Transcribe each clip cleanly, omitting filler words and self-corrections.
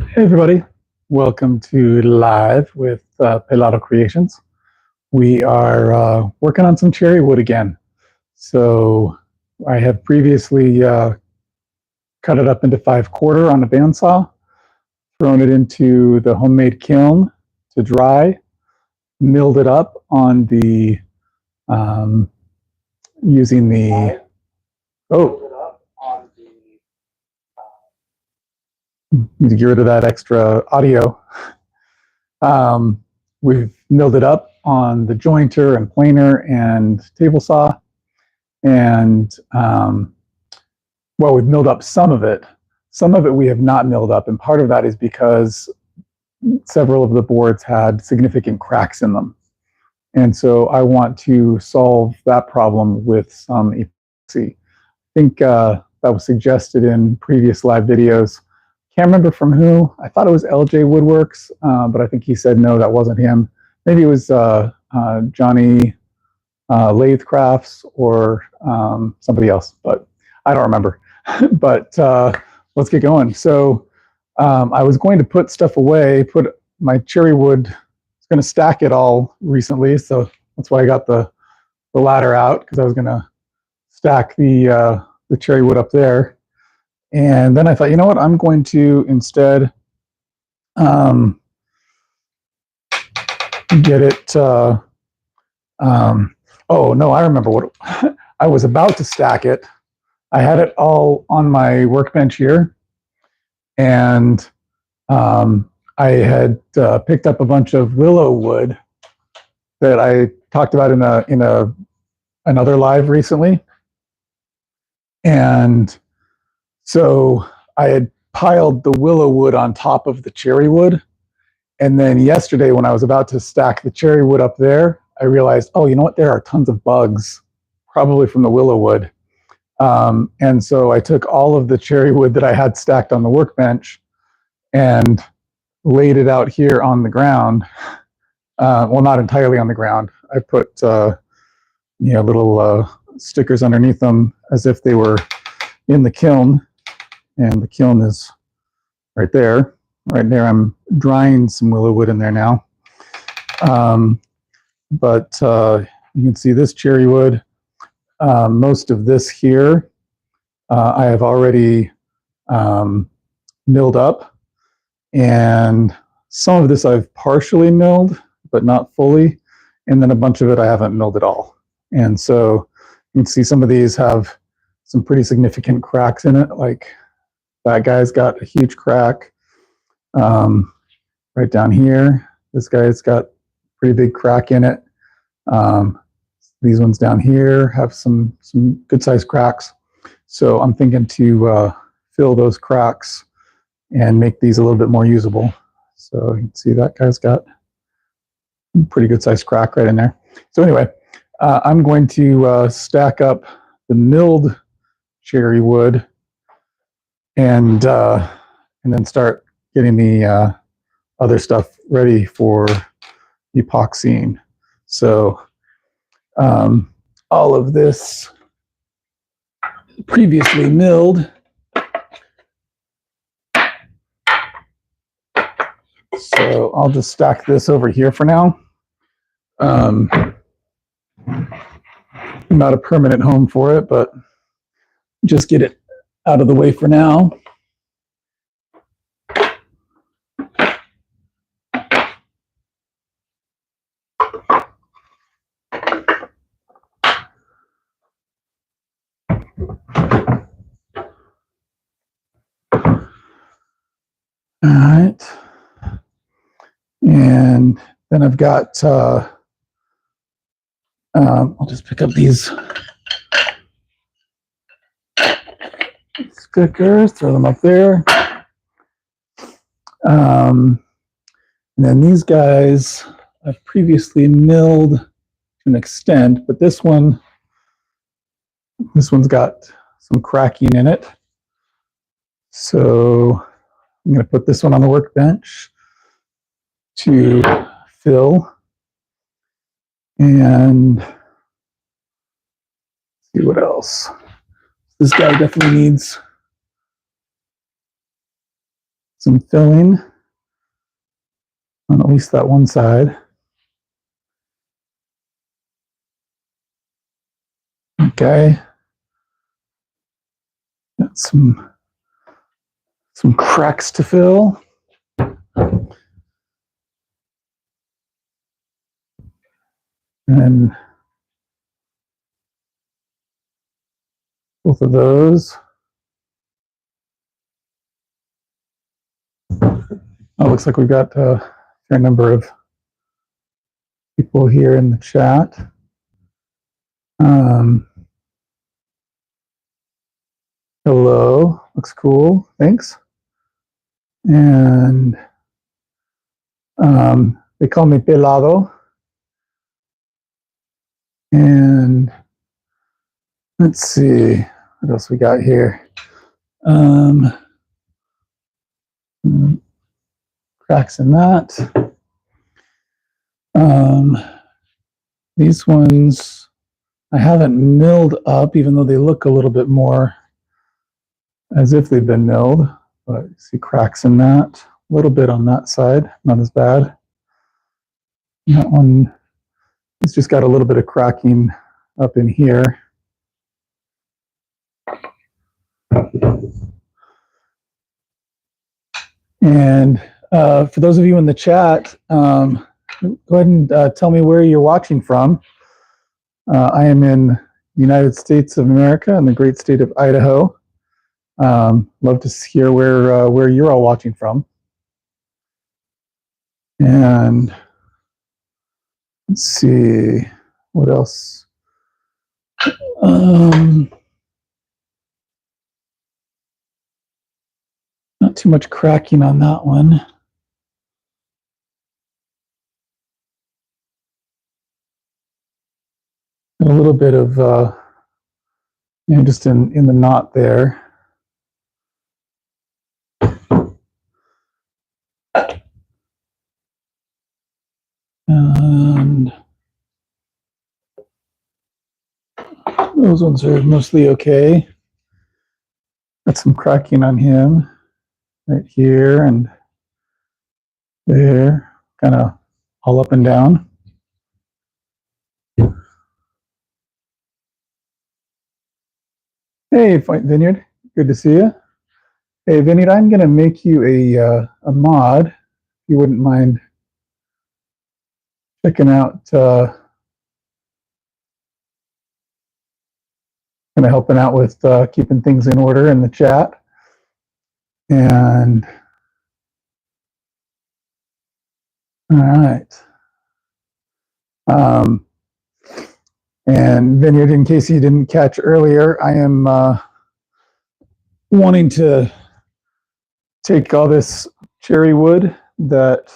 Hey everybody, welcome to Live with Pelado Creations. We are working on some cherry wood again. So I have previously cut it up into 5/4 on a bandsaw, thrown it into the homemade kiln to dry, milled it up on the using the need to get rid of that extra audio. We've milled it up on the jointer and planer and table saw, and well, we've milled up some of it. Some of it we have not milled up, and part of that is because several of the boards had significant cracks in them. And so I want to solve that problem with some epoxy. I think that was suggested in previous live videos. Can't remember from who. I thought it was LJ Woodworks, but I think he said no, that wasn't him. Maybe it was Johnny Lathe Crafts or somebody else, but I don't remember. But let's get going. So I was going to put stuff away, put my cherry wood, I was going to stack it all recently, so that's why I got the ladder out, because I was going to stack the cherry wood up there. And then I thought, you know what, I'm going to instead get it, oh no, I remember what, I was about to stack it. I had it all on my workbench here, and I had picked up a bunch of willow wood that I talked about in another live recently. And so I had piled the willow wood on top of the cherry wood. And then yesterday, when I was about to stack the cherry wood up there, I realized, oh, you know what? There are tons of bugs, probably from the willow wood. And so I took all of the cherry wood that I had stacked on the workbench and laid it out here on the ground. Well, not entirely on the ground. I put little stickers underneath them as if they were in the kiln. And the kiln is right there. Right there, I'm drying some willow wood in there now. But you can see this cherry wood. Most of this here, I have already milled up. And some of this I've partially milled, but not fully. And then a bunch of it I haven't milled at all. And so you can see some of these have some pretty significant cracks in it, like that guy's got a huge crack right down here. This guy's got a pretty big crack in it. These ones down here have some good sized cracks. So I'm thinking to fill those cracks and make these a little bit more usable. So you can see that guy's got a pretty good sized crack right in there. So anyway, I'm going to stack up the milled cherry wood and then start getting the other stuff ready for epoxying. So all of this previously milled. So I'll just stack this over here for now. Not a permanent home for it, but just get it out of the way for now. All right. And then I've got, I'll just pick up these stickers, throw them up there. And then these guys I've previously milled to an extent, but this one's got some cracking in it. So I'm going to put this one on the workbench to fill and see what else. This guy definitely needs some filling on at least that one side. Okay. Got some cracks to fill. And both of those. Oh, looks like we've got a fair number of people here in the chat. Hello, looks cool, thanks. And they call me Pelado. And let's see, what else we got here? Cracks in that. These ones I haven't milled up, even though they look a little bit more as if they've been milled. But you see cracks in that. A little bit on that side, not as bad. That one, it's just got a little bit of cracking up in here. And for those of you in the chat, go ahead and tell me where you're watching from. I am in the United States of America in the great state of Idaho. Love to hear where you're all watching from. And let's see, what else? Not too much cracking on that one. A little bit of, just in the knot there. And those ones are mostly okay. Got some cracking on him right here and there, kind of all up and down. Hey, Vineyard, good to see you. Hey, Vineyard, I'm going to make you a mod, if you wouldn't mind checking out, kind of helping out with keeping things in order in the chat. And all right. And Vineyard, in case you didn't catch earlier, I am wanting to take all this cherry wood that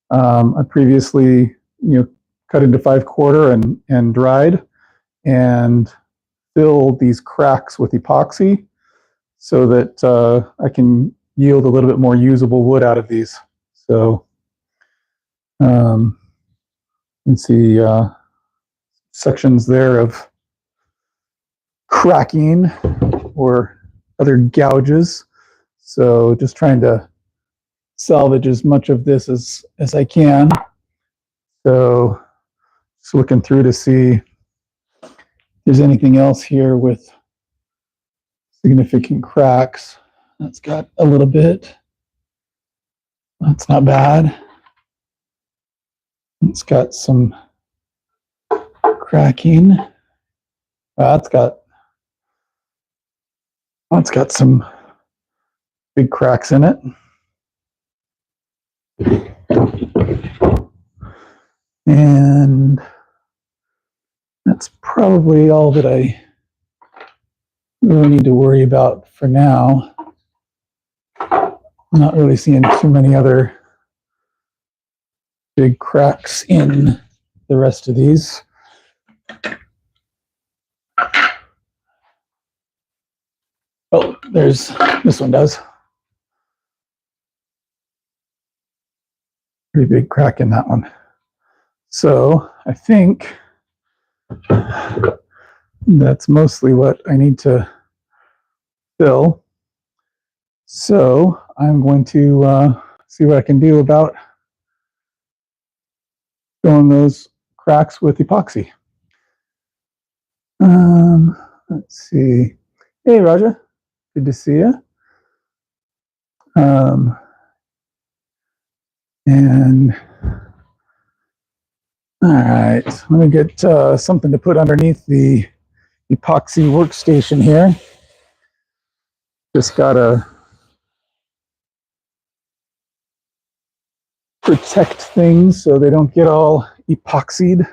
I previously, cut into 5/4 and dried, and fill these cracks with epoxy so that I can yield a little bit more usable wood out of these. So you can see sections there of cracking or other gouges. So just trying to salvage as much of this as I can. So just looking through to see if there's anything else here with significant cracks. That's got a little bit. That's not bad. It's got some cracking. That's got some big cracks in it. And that's probably all that I really need to worry about for now. I'm not really seeing too many other big cracks in the rest of these. Oh, there's this one does. Pretty big crack in that one. So I think that's mostly what I need to fill. So I'm going to see what I can do about filling those cracks with epoxy. Let's see. Hey, Raja. Good to see you. And all right, let me get something to put underneath the epoxy workstation here. Just gotta protect things so they don't get all epoxied.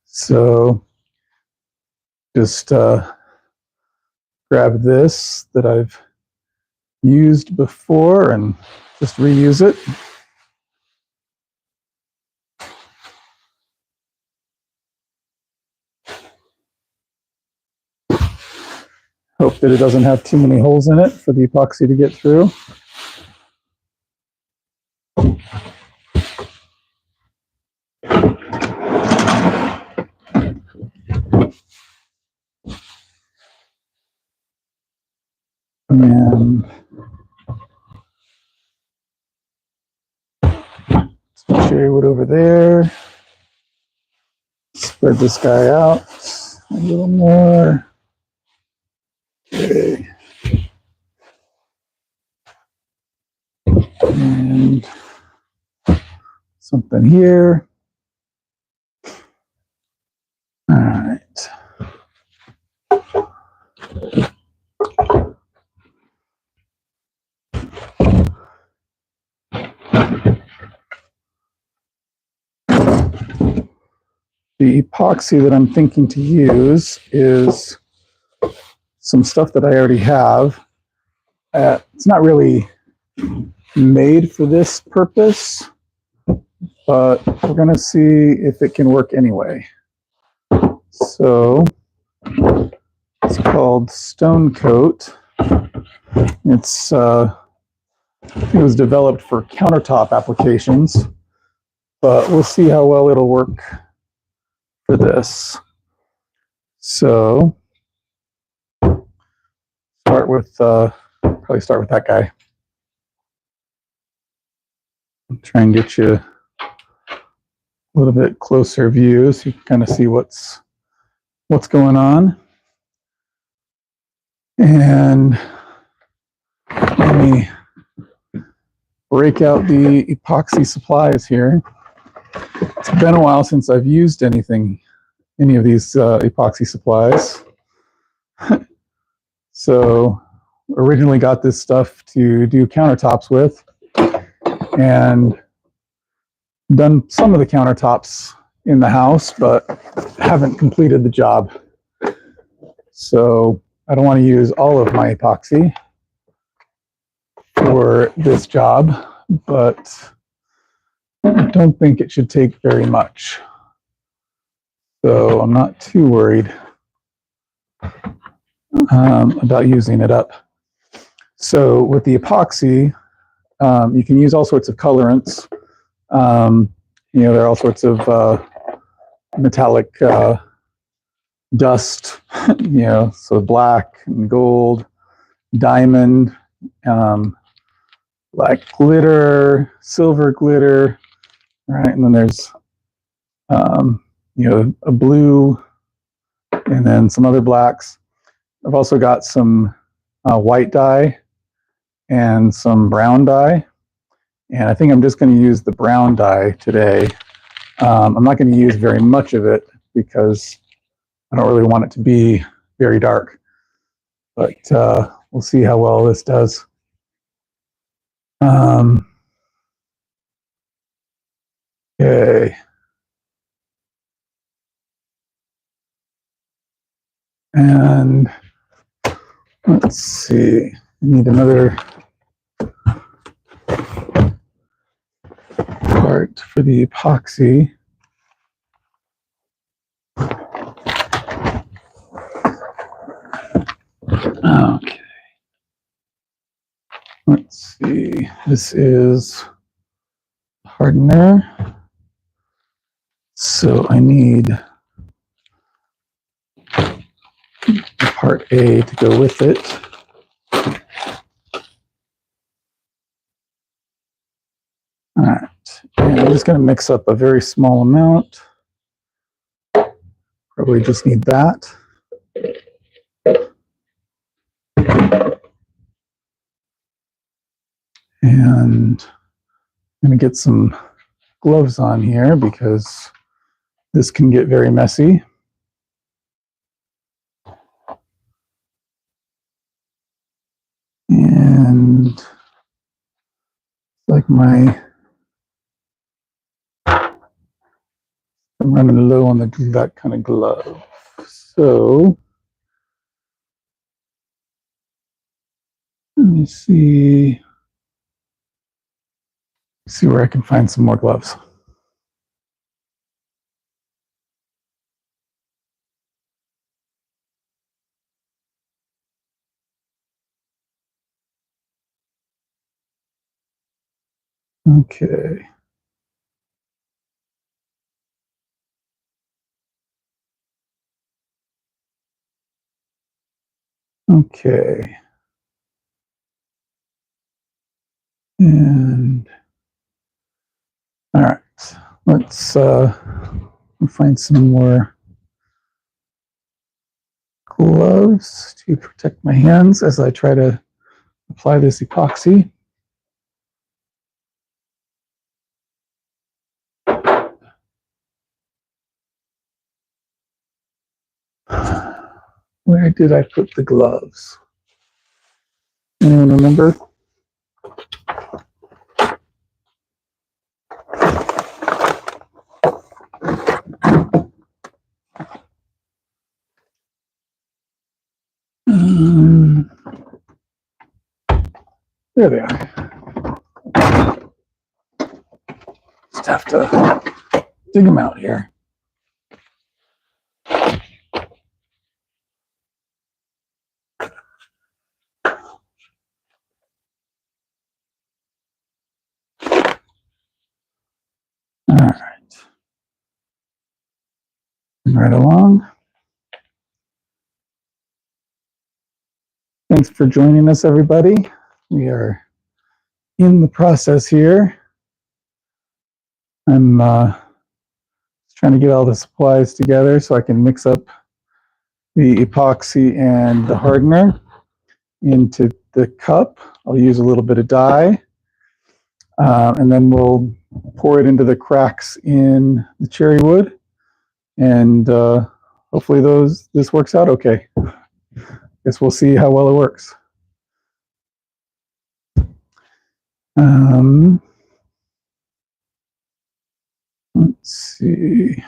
So just grab this that I've used before and just reuse it. Hope that it doesn't have too many holes in it for the epoxy to get through. And some cherry wood over there. Spread this guy out a little more. Okay. And something here. All right. The epoxy that I'm thinking to use is some stuff that I already have. It's not really made for this purpose, but we're going to see if it can work anyway. So it's called Stone Coat. It was developed for countertop applications, but we'll see how well it'll work for this. So probably start with that guy. Try and get you a little bit closer view so you can kind of see what's going on. And let me break out the epoxy supplies here. It's been a while since I've used any of these epoxy supplies. So originally got this stuff to do countertops with, and done some of the countertops in the house, but haven't completed the job. So I don't want to use all of my epoxy for this job, but I don't think it should take very much. So I'm not too worried about using it up. So with the epoxy, you can use all sorts of colorants. There are all sorts of metallic dust, so black and gold, diamond, black glitter, silver glitter, right? And then there's, a blue, and then some other blacks. I've also got some white dye and some brown dye. And I think I'm just going to use the brown dye today. I'm not going to use very much of it because I don't really want it to be very dark. But we'll see how well this does. Okay. And let's see. I need another part for the epoxy. Okay. Let's see. This is hardener. So I need part A to go with it. All right, and I'm just going to mix up a very small amount. Probably just need that. And I'm going to get some gloves on here because this can get very messy. And like I'm running low on that kind of glove. So let me see where I can find some more gloves. Okay. Okay. And all right, let's find some more gloves to protect my hands as I try to apply this epoxy. Where did I put the gloves? Anyone remember? There they are. Just have to dig them out here. All right. Right along. Thanks for joining us, everybody. We are in the process here. I'm trying to get all the supplies together so I can mix up the epoxy and the hardener into the cup. I'll use a little bit of dye, and then we'll pour it into the cracks in the cherry wood, and hopefully this works out okay. Guess we'll see how well it works. Let's see.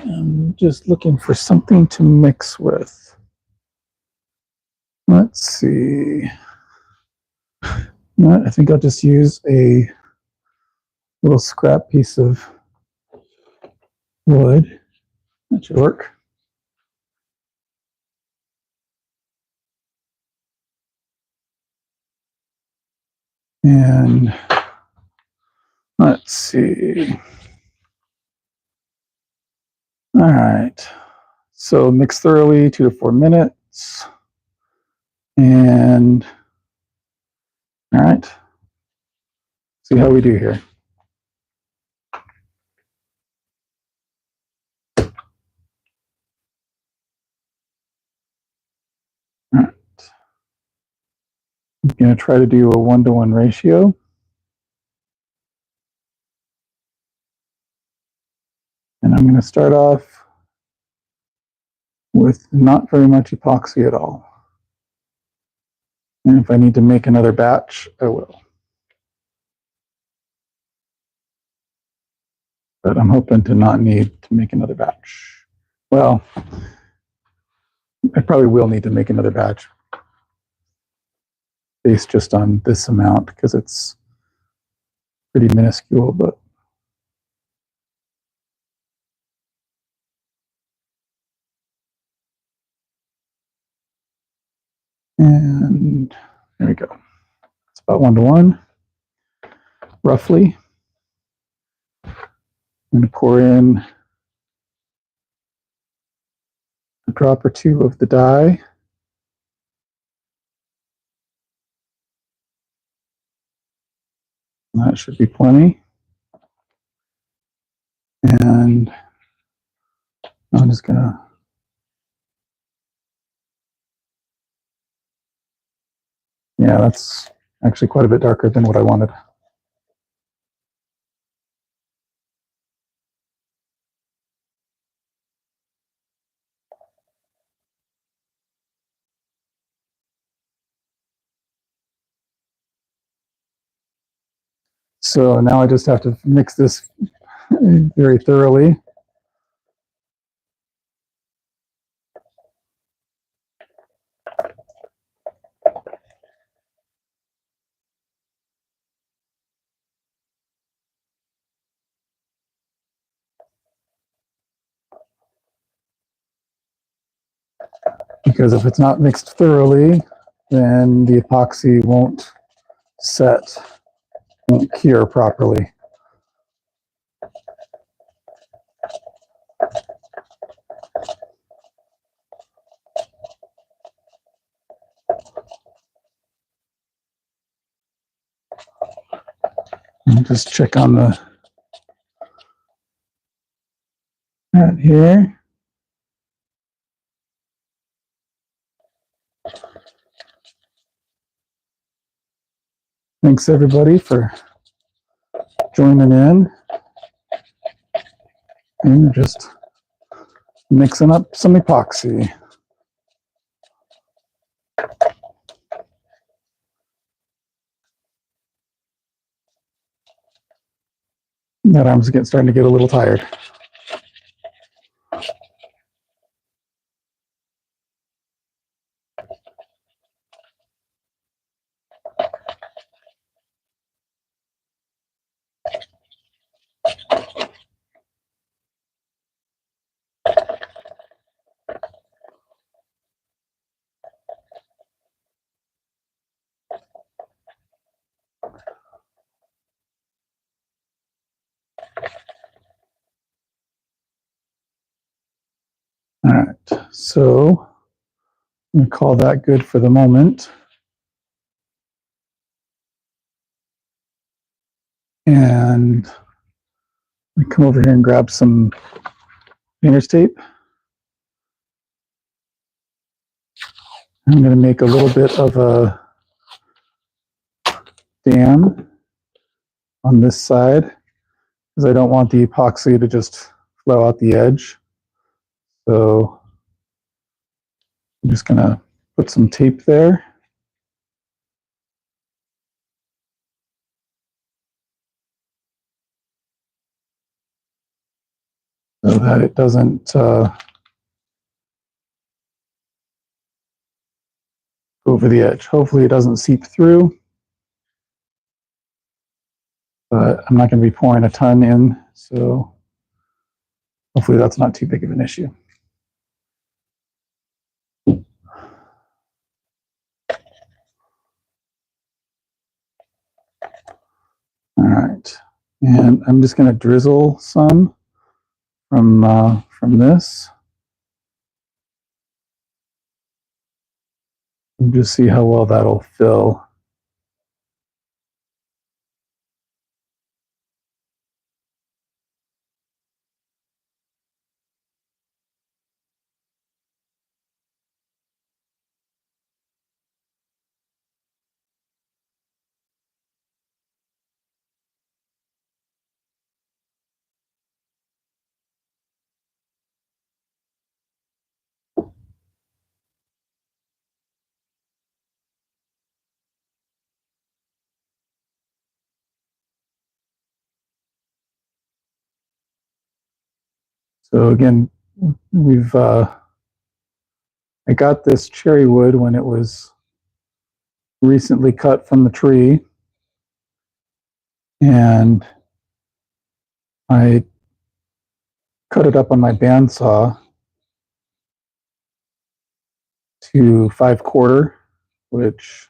I'm just looking for something to mix with. Let's see. I think I'll just use a little scrap piece of wood. That should work. And let's see. All right. So mix thoroughly, 2 to 4 minutes. And all right. See how we do here. All right. I'm going to try to do a 1-to-1 ratio. And I'm going to start off with not very much epoxy at all. And if I need to make another batch, I will. But I'm hoping to not need to make another batch. Well, I probably will need to make another batch based just on this amount because it's pretty minuscule, but And there we go. It's about 1:1, roughly. I'm going to pour in a drop or two of the dye. That should be plenty. And I'm just going to yeah, that's actually quite a bit darker than what I wanted. So now I just have to mix this very thoroughly. Because if it's not mixed thoroughly, then the epoxy won't set, won't cure properly. And just check on the right here. Thanks everybody for joining in and just mixing up some epoxy. That arm's starting to get a little tired. All right, so I'm going to call that good for the moment. And I come over here and grab some painter's tape. I'm going to make a little bit of a dam on this side because I don't want the epoxy to just flow out the edge. So I'm just going to put some tape there. So that it doesn't go over the edge. Hopefully it doesn't seep through, but I'm not going to be pouring a ton in, so hopefully that's not too big of an issue. All right, and I'm just going to drizzle some from this. And just see how well that'll fill. So again, I got this cherry wood when it was recently cut from the tree, and I cut it up on my bandsaw to 5/4, which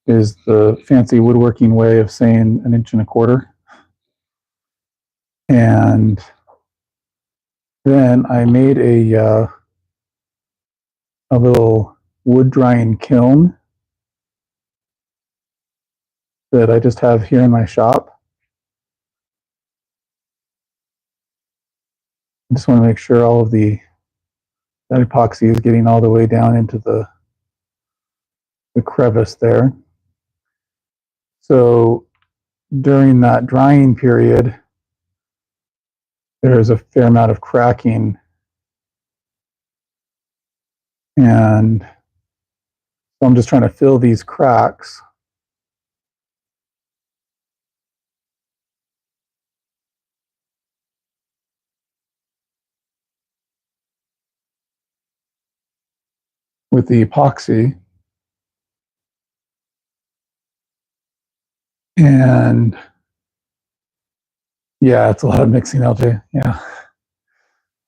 is the fancy woodworking way of saying 1.25 inches. And then I made a little wood drying kiln that I just have here in my shop. I just want to make sure all of that epoxy is getting all the way down into the crevice there. So during that drying period, there's a fair amount of cracking, and so I'm just trying to fill these cracks. With the epoxy. And yeah, it's a lot of mixing, LJ. Yeah.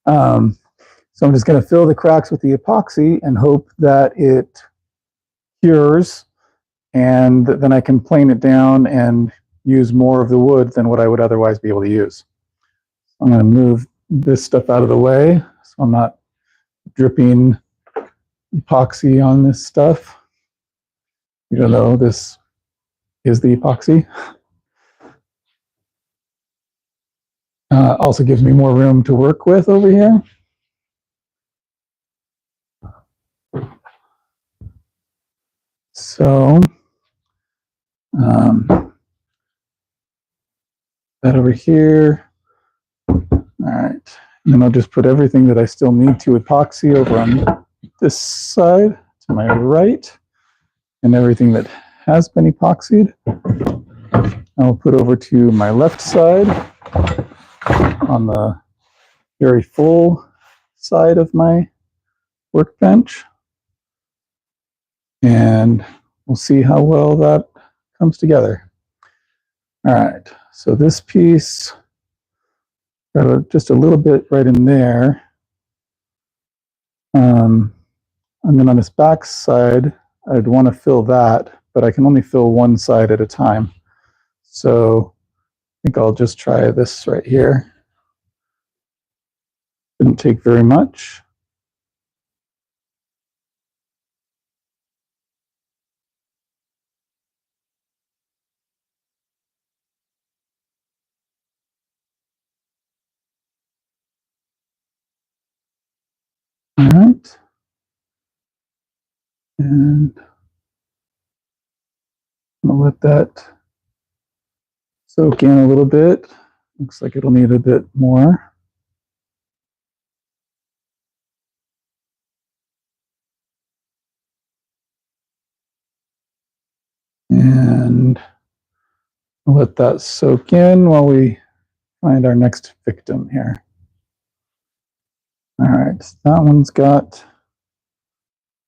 So I'm just going to fill the cracks with the epoxy and hope that it cures, and then I can plane it down and use more of the wood than what I would otherwise be able to use. I'm going to move this stuff out of the way so I'm not dripping epoxy on this stuff, even though this is the epoxy. Also gives me more room to work with over here. So that over here. All right. And then I'll just put everything that I still need to epoxy over on this side to my right, and everything that has been epoxied I'll put over to my left side on the very full side of my workbench, and we'll see how well that comes together. All right, so this piece got just a little bit right in there, and then on this back side I'd want to fill that, but I can only fill one side at a time, so I think I'll just try this right here. Didn't take very much. All right. And I'm going to let that soak in a little bit. Looks like it'll need a bit more. And I'll let that soak in while we find our next victim here. All right, that one's got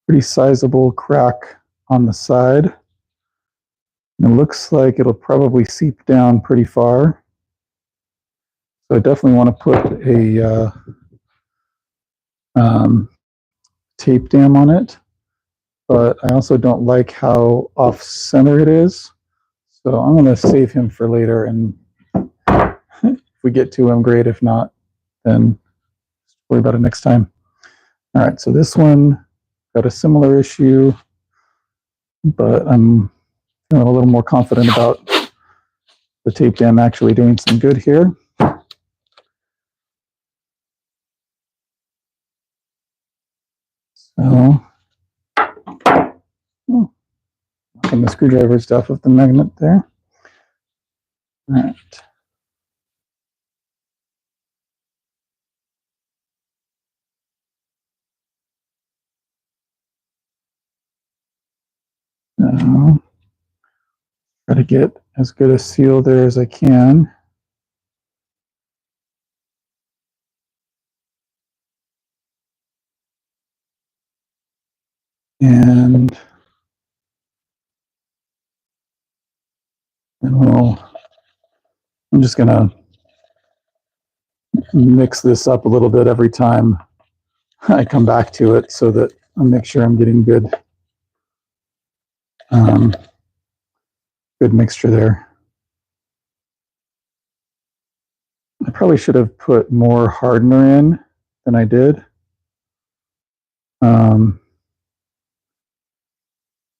pretty sizable crack on the side. It looks like it'll probably seep down pretty far. So I definitely want to put a tape dam on it, but I also don't like how off center it is. So I'm going to save him for later, and if we get to him, great. If not, then worry about it next time. All right, so this one got a similar issue, but I'm feeling a little more confident about the tape dam actually doing some good here. So, knocking the screwdriver stuff with the magnet there. All right. So, try to get as good a seal there as I can. And I'm just going to mix this up a little bit every time I come back to it so that I'll make sure I'm getting good Good mixture there. I probably should have put more hardener in than I did.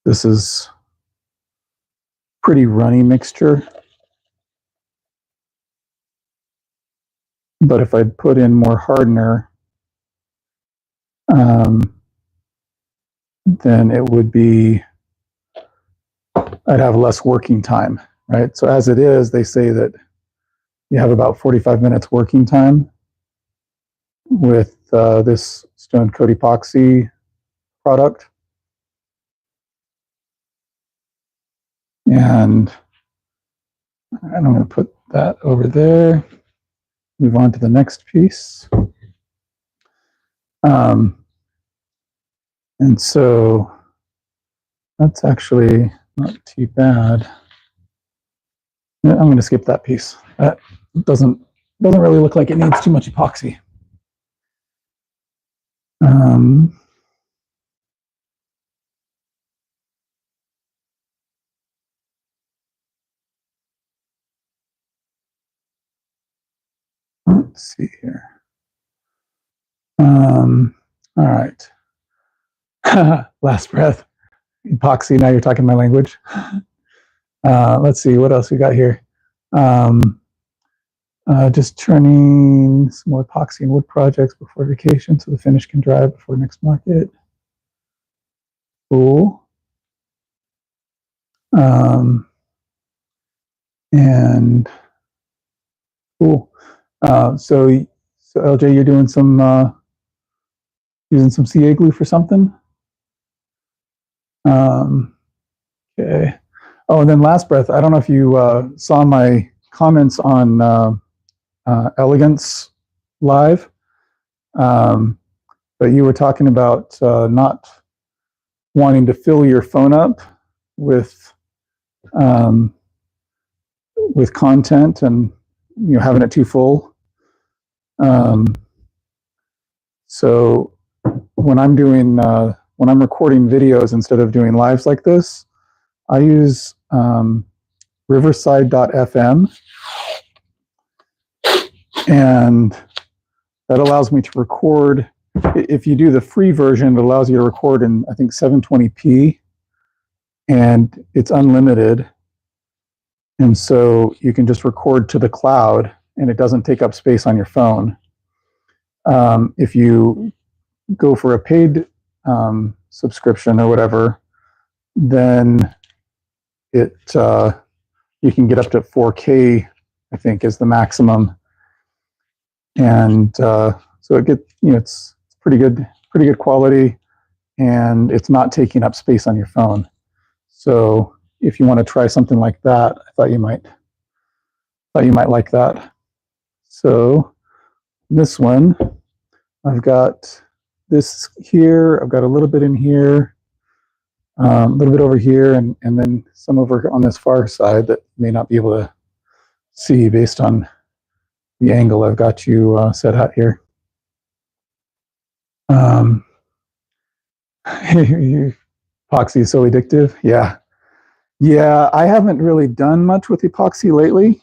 This is pretty runny mixture. But if I'd put in more hardener, then it would be, I'd have less working time, right? So as it is, they say that you have about 45 minutes working time with this stone coat epoxy product. And I'm going to put that over there. Move on to the next piece. And so that's actually not too bad. I'm going to skip that piece. That doesn't really look like it needs too much epoxy. Let's see here. All right. Last breath. Epoxy, now you're talking my language. Let's see, what else we got here? Just turning some more epoxy and wood projects before vacation so the finish can dry before next market. Cool. And cool. So LJ, you're doing some using some CA glue for something. Okay. Oh, and then last breath. I don't know if you saw my comments on Elegance Live, but you were talking about not wanting to fill your phone up with content and having it too full. So when I'm doing when I'm recording videos instead of doing lives like this, I use riverside.fm, and that allows me to record. If you do the free version, it allows you to record in, I think, 720p, and it's unlimited. And so you can just record to the cloud, and it doesn't take up space on your phone. If you go for a paid subscription or whatever, then it you can get up to 4K, I think, is the maximum. And so it it's pretty good quality, and it's not taking up space on your phone. So if you want to try something like that, I thought you might like that. So this one, I've got this here, I've got a little bit in here, a little bit over here, and then some over on this far side that you may not be able to see based on the angle I've got you set out here. Epoxy is so addictive. Yeah, I haven't really done much with epoxy lately,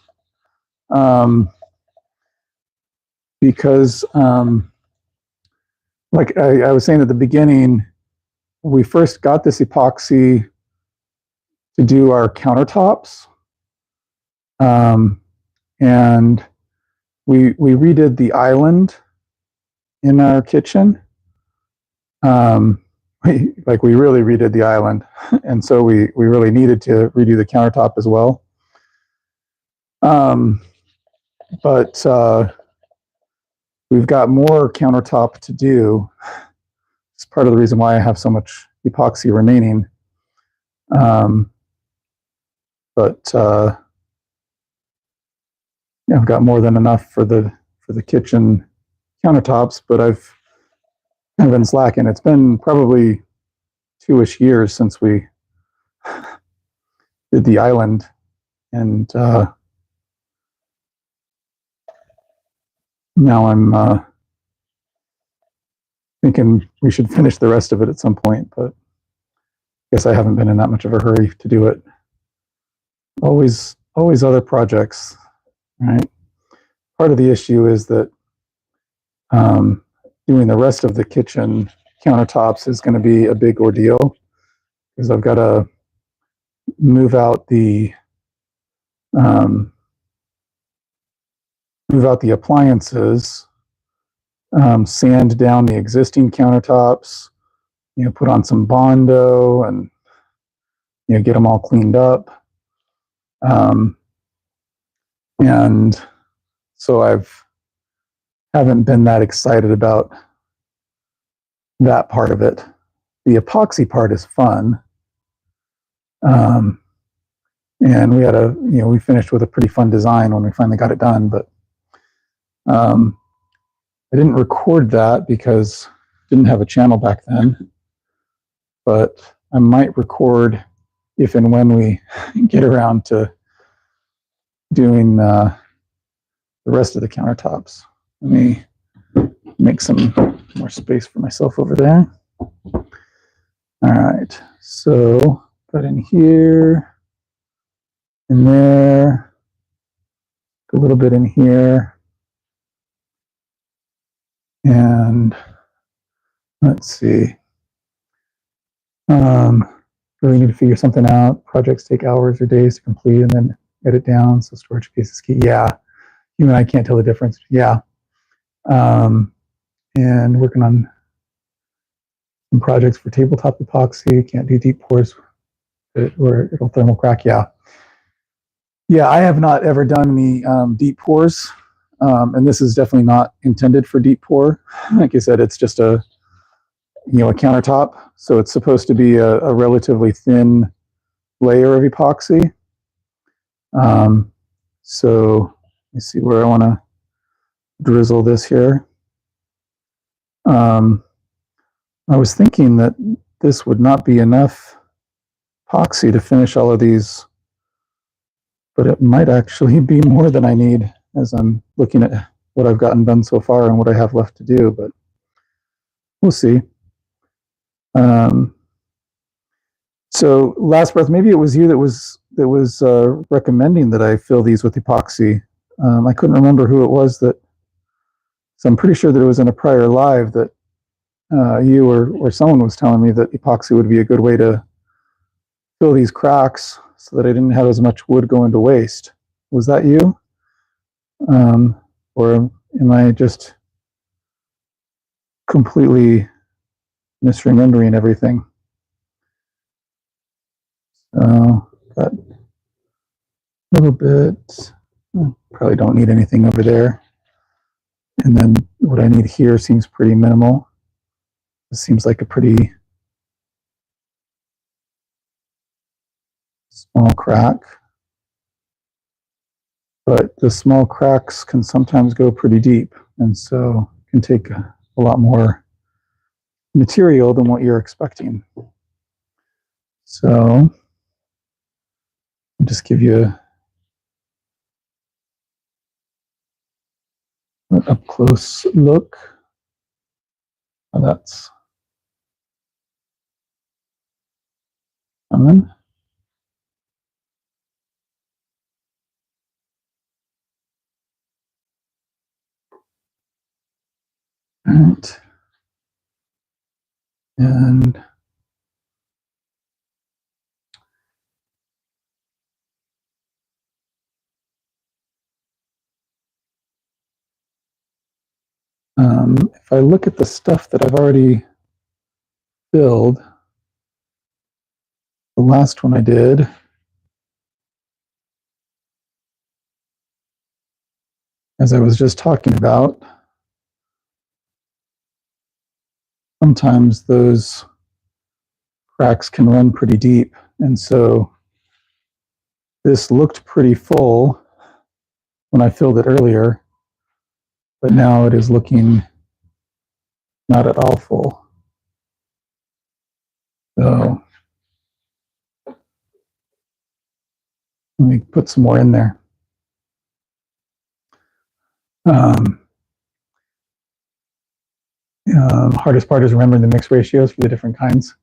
because like I was saying at the beginning, we first got this epoxy to do our countertops, and we redid the island in our kitchen. We really redid the island, and so we really needed to redo the countertop as well. But we've got more countertop to do. It's part of the reason why I have so much epoxy remaining. But yeah, I've got more than enough for the kitchen countertops, but I've kind of been slacking. It's been probably 2-ish years since we did the island, and now I'm thinking we should finish the rest of it at some point, but guess I haven't been in that much of a hurry to do it. Always other projects, right? Part of the issue is that doing the rest of the kitchen countertops is going to be a big ordeal because I've got to move out the appliances, sand down the existing countertops, put on some Bondo and get them all cleaned up. And so haven't been that excited about that part of it. The epoxy part is fun. And we finished with a pretty fun design when we finally got it done, but I didn't record that because I didn't have a channel back then, but I might record if and when we get around to doing the rest of the countertops. Let me make some more space for myself over there. All right, so put in here, in there, a little bit in here, and let's see. Really need to figure something out. Projects take hours or days to complete and then edit down, so storage space is key. Yeah, you and I can't tell the difference. Yeah. And working on some projects for tabletop epoxy. Can't do deep pours or it'll thermal crack. Yeah. Yeah, I have not ever done any deep pours. And this is definitely not intended for deep pour. Like I said, it's just a countertop. So it's supposed to be a relatively thin layer of epoxy. So let me see where I want to drizzle this here. I was thinking that this would not be enough epoxy to finish all of these, but it might actually be more than I need as I'm looking at what I've gotten done so far and what I have left to do, but we'll see. So last breath, maybe it was you that was recommending that I fill these with epoxy. I couldn't remember who it was so I'm pretty sure that it was in a prior live that you or someone was telling me that epoxy would be a good way to fill these cracks so that I didn't have as much wood going to waste. Was that you? Or am I just completely misremembering everything? So got a little bit, probably don't need anything over there. And then what I need here seems pretty minimal. This seems like a pretty small crack. But the small cracks can sometimes go pretty deep, and so can take a lot more material than what you're expecting. So I'll just give you an up-close look. Oh, that's coming. All right. And if I look at the stuff that I've already filled, the last one I did, as I was just talking about, sometimes those cracks can run pretty deep. And so this looked pretty full when I filled it earlier, but now it is looking not at all full. So let me put some more in there. Hardest part is remembering the mix ratios for the different kinds.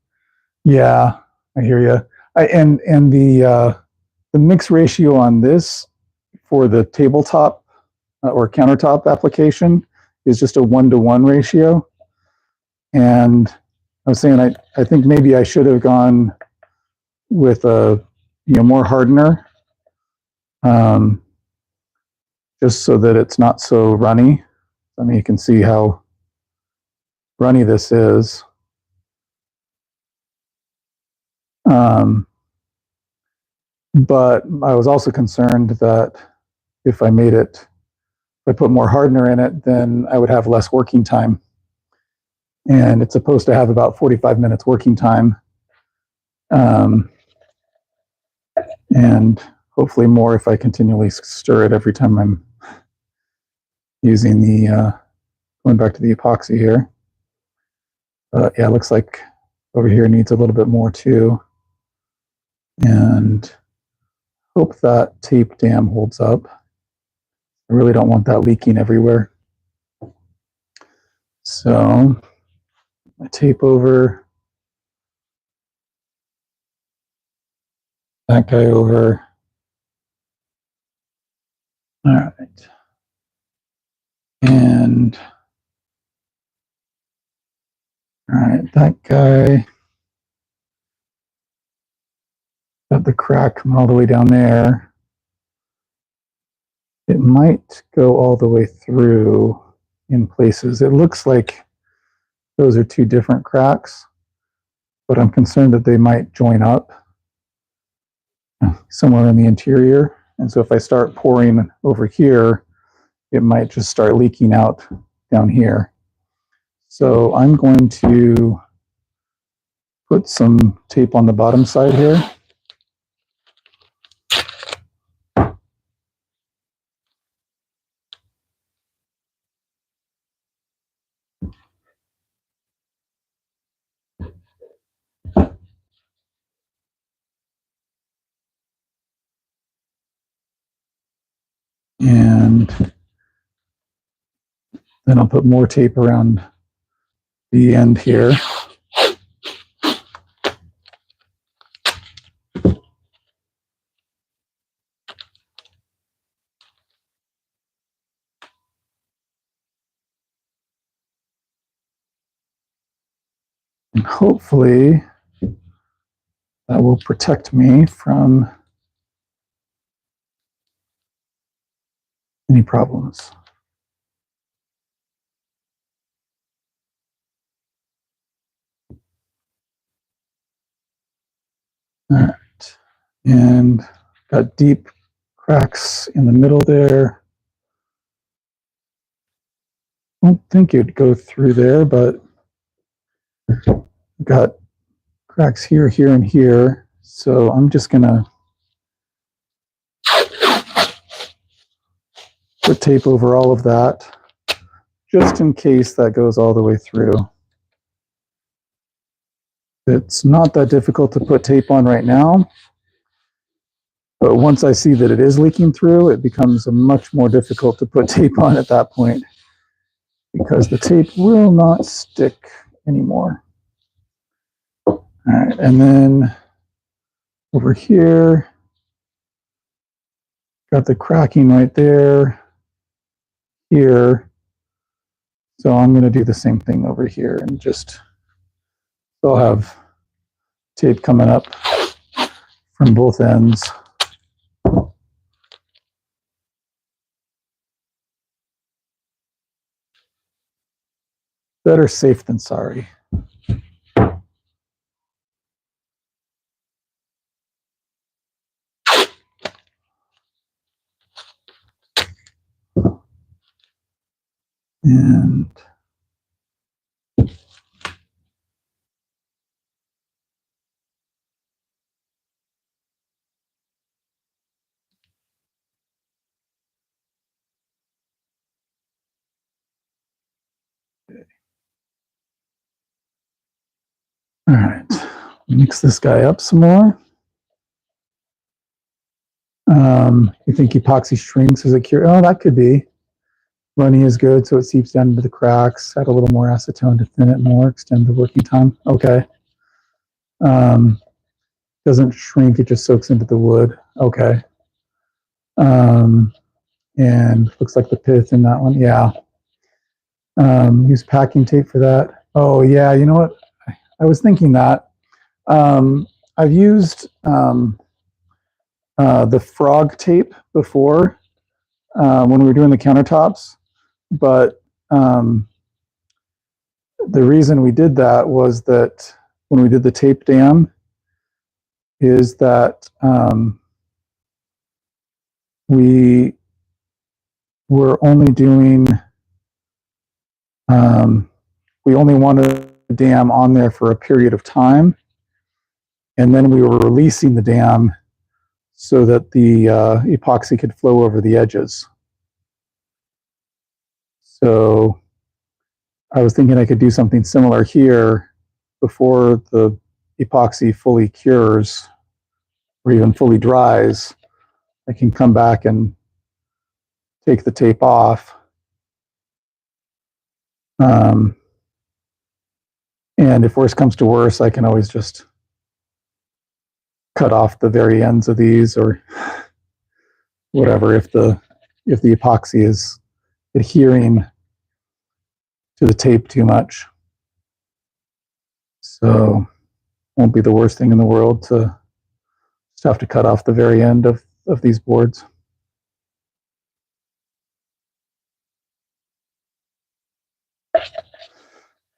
Yeah, I hear you. And the mix ratio on this for the tabletop or countertop application is just a 1-to-1 ratio. And I was saying I think maybe I should have gone with a more hardener, just so that it's not so runny. I mean, you can see how runny this is. But I was also concerned that if I put more hardener in it, then I would have less working time. And it's supposed to have about 45 minutes working time. And hopefully more if I continually stir it every time I'm using going back to the epoxy here. Yeah, it looks like over here needs a little bit more too. And hope that tape dam holds up. I really don't want that leaking everywhere. So I tape over, that guy over. All right. And all right, that guy got the crack coming all the way down there. It might go all the way through in places. It looks like those are two different cracks, but I'm concerned that they might join up somewhere in the interior. And so if I start pouring over here, it might just start leaking out down here. So I'm going to put some tape on the bottom side here. And then I'll put more tape around the end here. And hopefully that will protect me from any problems. All right, and got deep cracks in the middle there. I don't think it'd go through there, but got cracks here, here, and here. So I'm just gonna put tape over all of that, just in case that goes all the way through. It's not that difficult to put tape on right now, but once I see that it is leaking through, it becomes much more difficult to put tape on at that point, because the tape will not stick anymore. All right, and then over here, got the cracking right there, here. So I'm going to do the same thing over here and just, I'll have tape coming up from both ends. Better safe than sorry. And all right, mix this guy up some more. You think epoxy shrinks as it cures? Oh, that could be. Runny is good, so it seeps down into the cracks. Add a little more acetone to thin it more, extend the working time. Okay. Doesn't shrink, it just soaks into the wood. Okay. And looks like the pith in that one. Yeah. Use packing tape for that. Oh yeah, you know what? I was thinking that. I've used the frog tape before when we were doing the countertops, but the reason we did that was that when we did the tape dam is that we were only doing we only wanted the dam on there for a period of time, and then we were releasing the dam so that the epoxy could flow over the edges. So I was thinking I could do something similar here before the epoxy fully cures or even fully dries. I can come back and take the tape off. And if worse comes to worse, I can always just cut off the very ends of these or whatever if the epoxy is adhering to the tape too much. So won't be the worst thing in the world to just have to cut off the very end of these boards.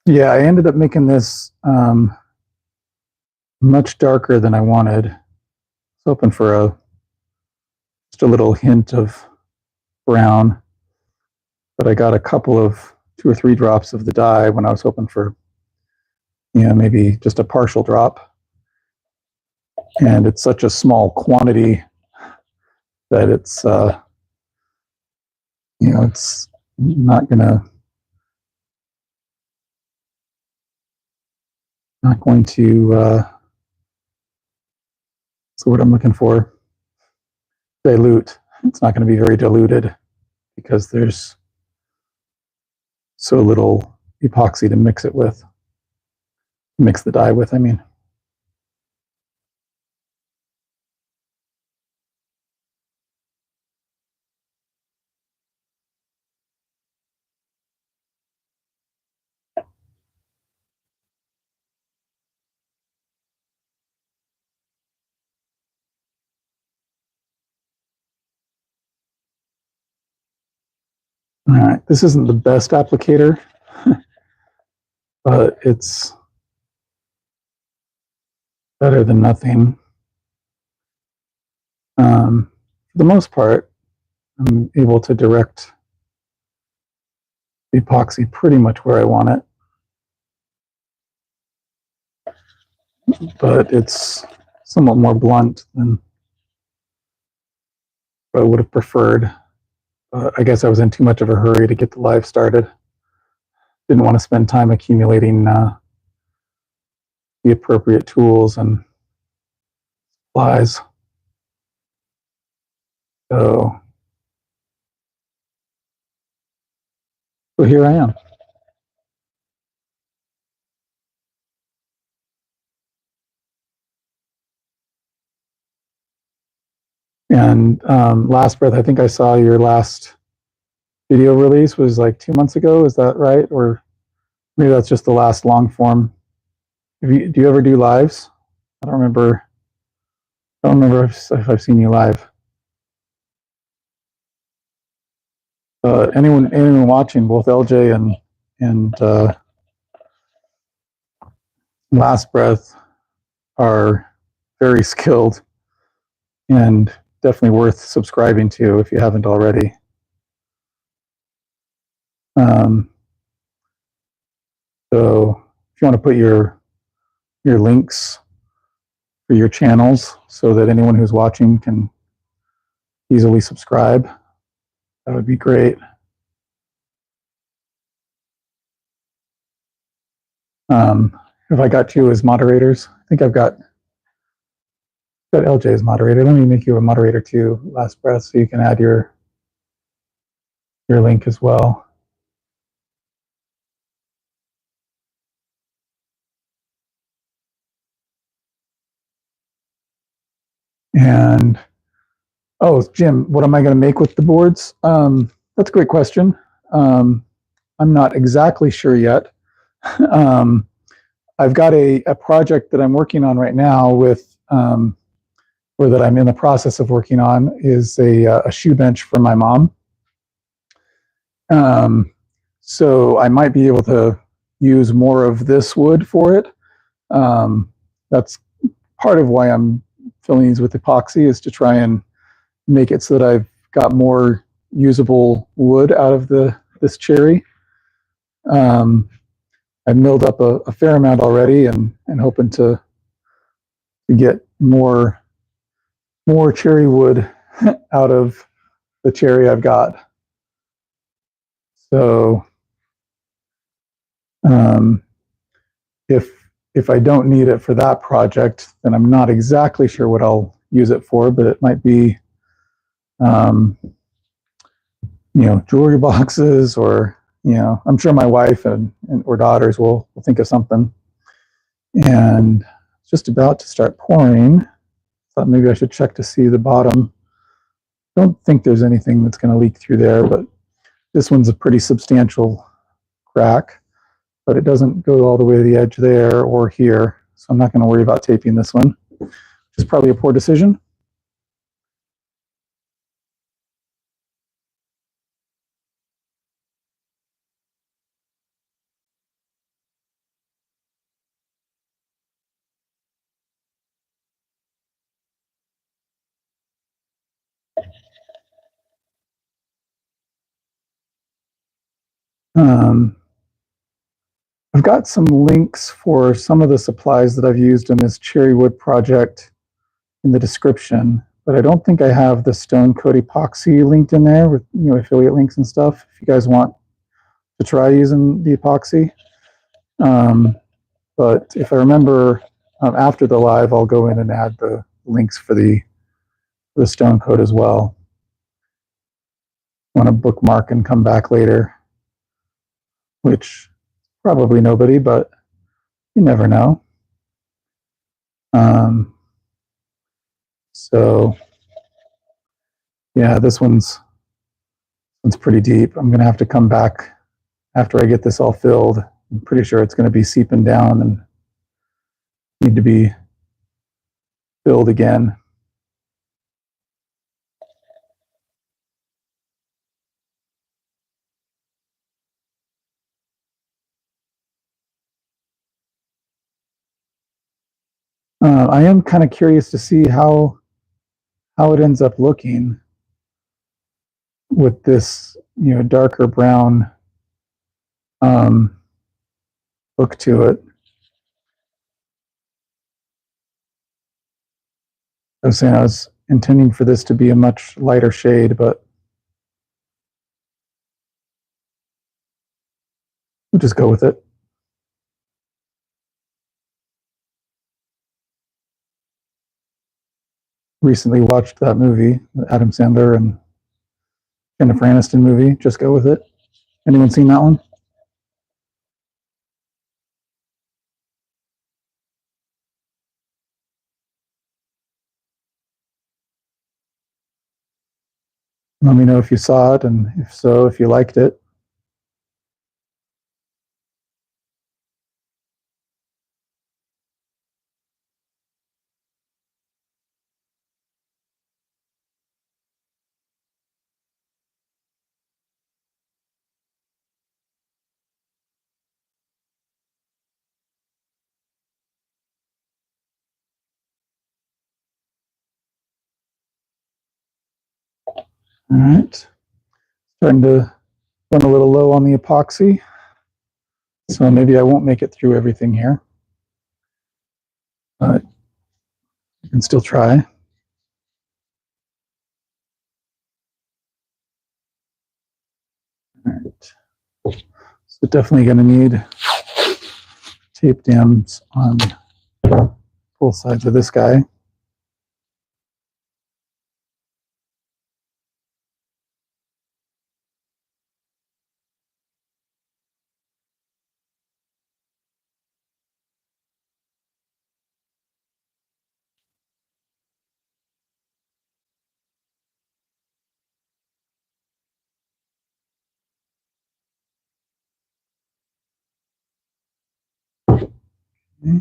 Yeah, I ended up making this much darker than I wanted. I was hoping for just a little hint of brown, but I got a couple of 2 or 3 drops of the dye when I was hoping for, maybe just a partial drop. And it's such a small quantity that it's, it's not going to, what's the word I'm looking for? Dilute. It's not going to be very diluted because there's so little epoxy to mix it with. Mix the dye with, I mean. All right, this isn't the best applicator, but it's better than nothing. For the most part, I'm able to direct the epoxy pretty much where I want it, but it's somewhat more blunt than what I would have preferred. I guess I was in too much of a hurry to get the live started. Didn't want to spend time accumulating the appropriate tools and supplies. So here I am. And last breath, I think I saw your last video release was like 2 months ago. Is that right? Or maybe that's just the last long form. Do you ever do lives? I don't remember. I don't remember if I've seen you live. Anyone watching, both LJ and Last Breath are very skilled and definitely worth subscribing to if you haven't already. So if you want to put your links for your channels so that anyone who's watching can easily subscribe, that would be great. If I got you as moderators, I think I've got LJ as moderator. Let me make you a moderator too, Last Breath, so you can add your link as well. And oh, Jim, what am I going to make with the boards? That's a great question. I'm not exactly sure yet. I've got a project that I'm working on right now with, or that I'm in the process of working on, is a shoe bench for my mom. So I might be able to use more of this wood for it. That's part of why I'm filling these with epoxy, is to try and make it so that I've got more usable wood out of this cherry. I've milled up a fair amount already, and hoping to get more cherry wood out of the cherry I've got. So if I don't need it for that project, then I'm not exactly sure what I'll use it for, but it might be, jewelry boxes, or, I'm sure my wife and or daughters will think of something. And it's just about to start pouring. Thought maybe I should check to see the bottom. Don't think there's anything that's going to leak through there, but this one's a pretty substantial crack, but it doesn't go all the way to the edge there or here. So I'm not going to worry about taping this one, which is probably a poor decision. I've got some links for some of the supplies that I've used in this cherry wood project in the description, but I don't think I have the Stone Coat Epoxy linked in there with affiliate links and stuff. If you guys want to try using the epoxy, but if I remember, after the live, I'll go in and add the links for the Stone Coat as well. Want to bookmark and come back later, which probably nobody, but you never know. So yeah, this one's pretty deep. I'm gonna have to come back after I get this all filled. I'm pretty sure it's going to be seeping down and need to be filled again. I am kind of curious to see how it ends up looking with this, darker brown look to it. I was saying I was intending for this to be a much lighter shade, but we'll just go with it. Recently watched that movie, the Adam Sandler and Jennifer Aniston movie. Just go with it. Anyone seen that one? Let me know if you saw it, and if so, if you liked it. All right. Starting to run a little low on the epoxy, so maybe I won't make it through everything here, but you can still try. All right. So definitely going to need tape dams on both sides of this guy. Okay.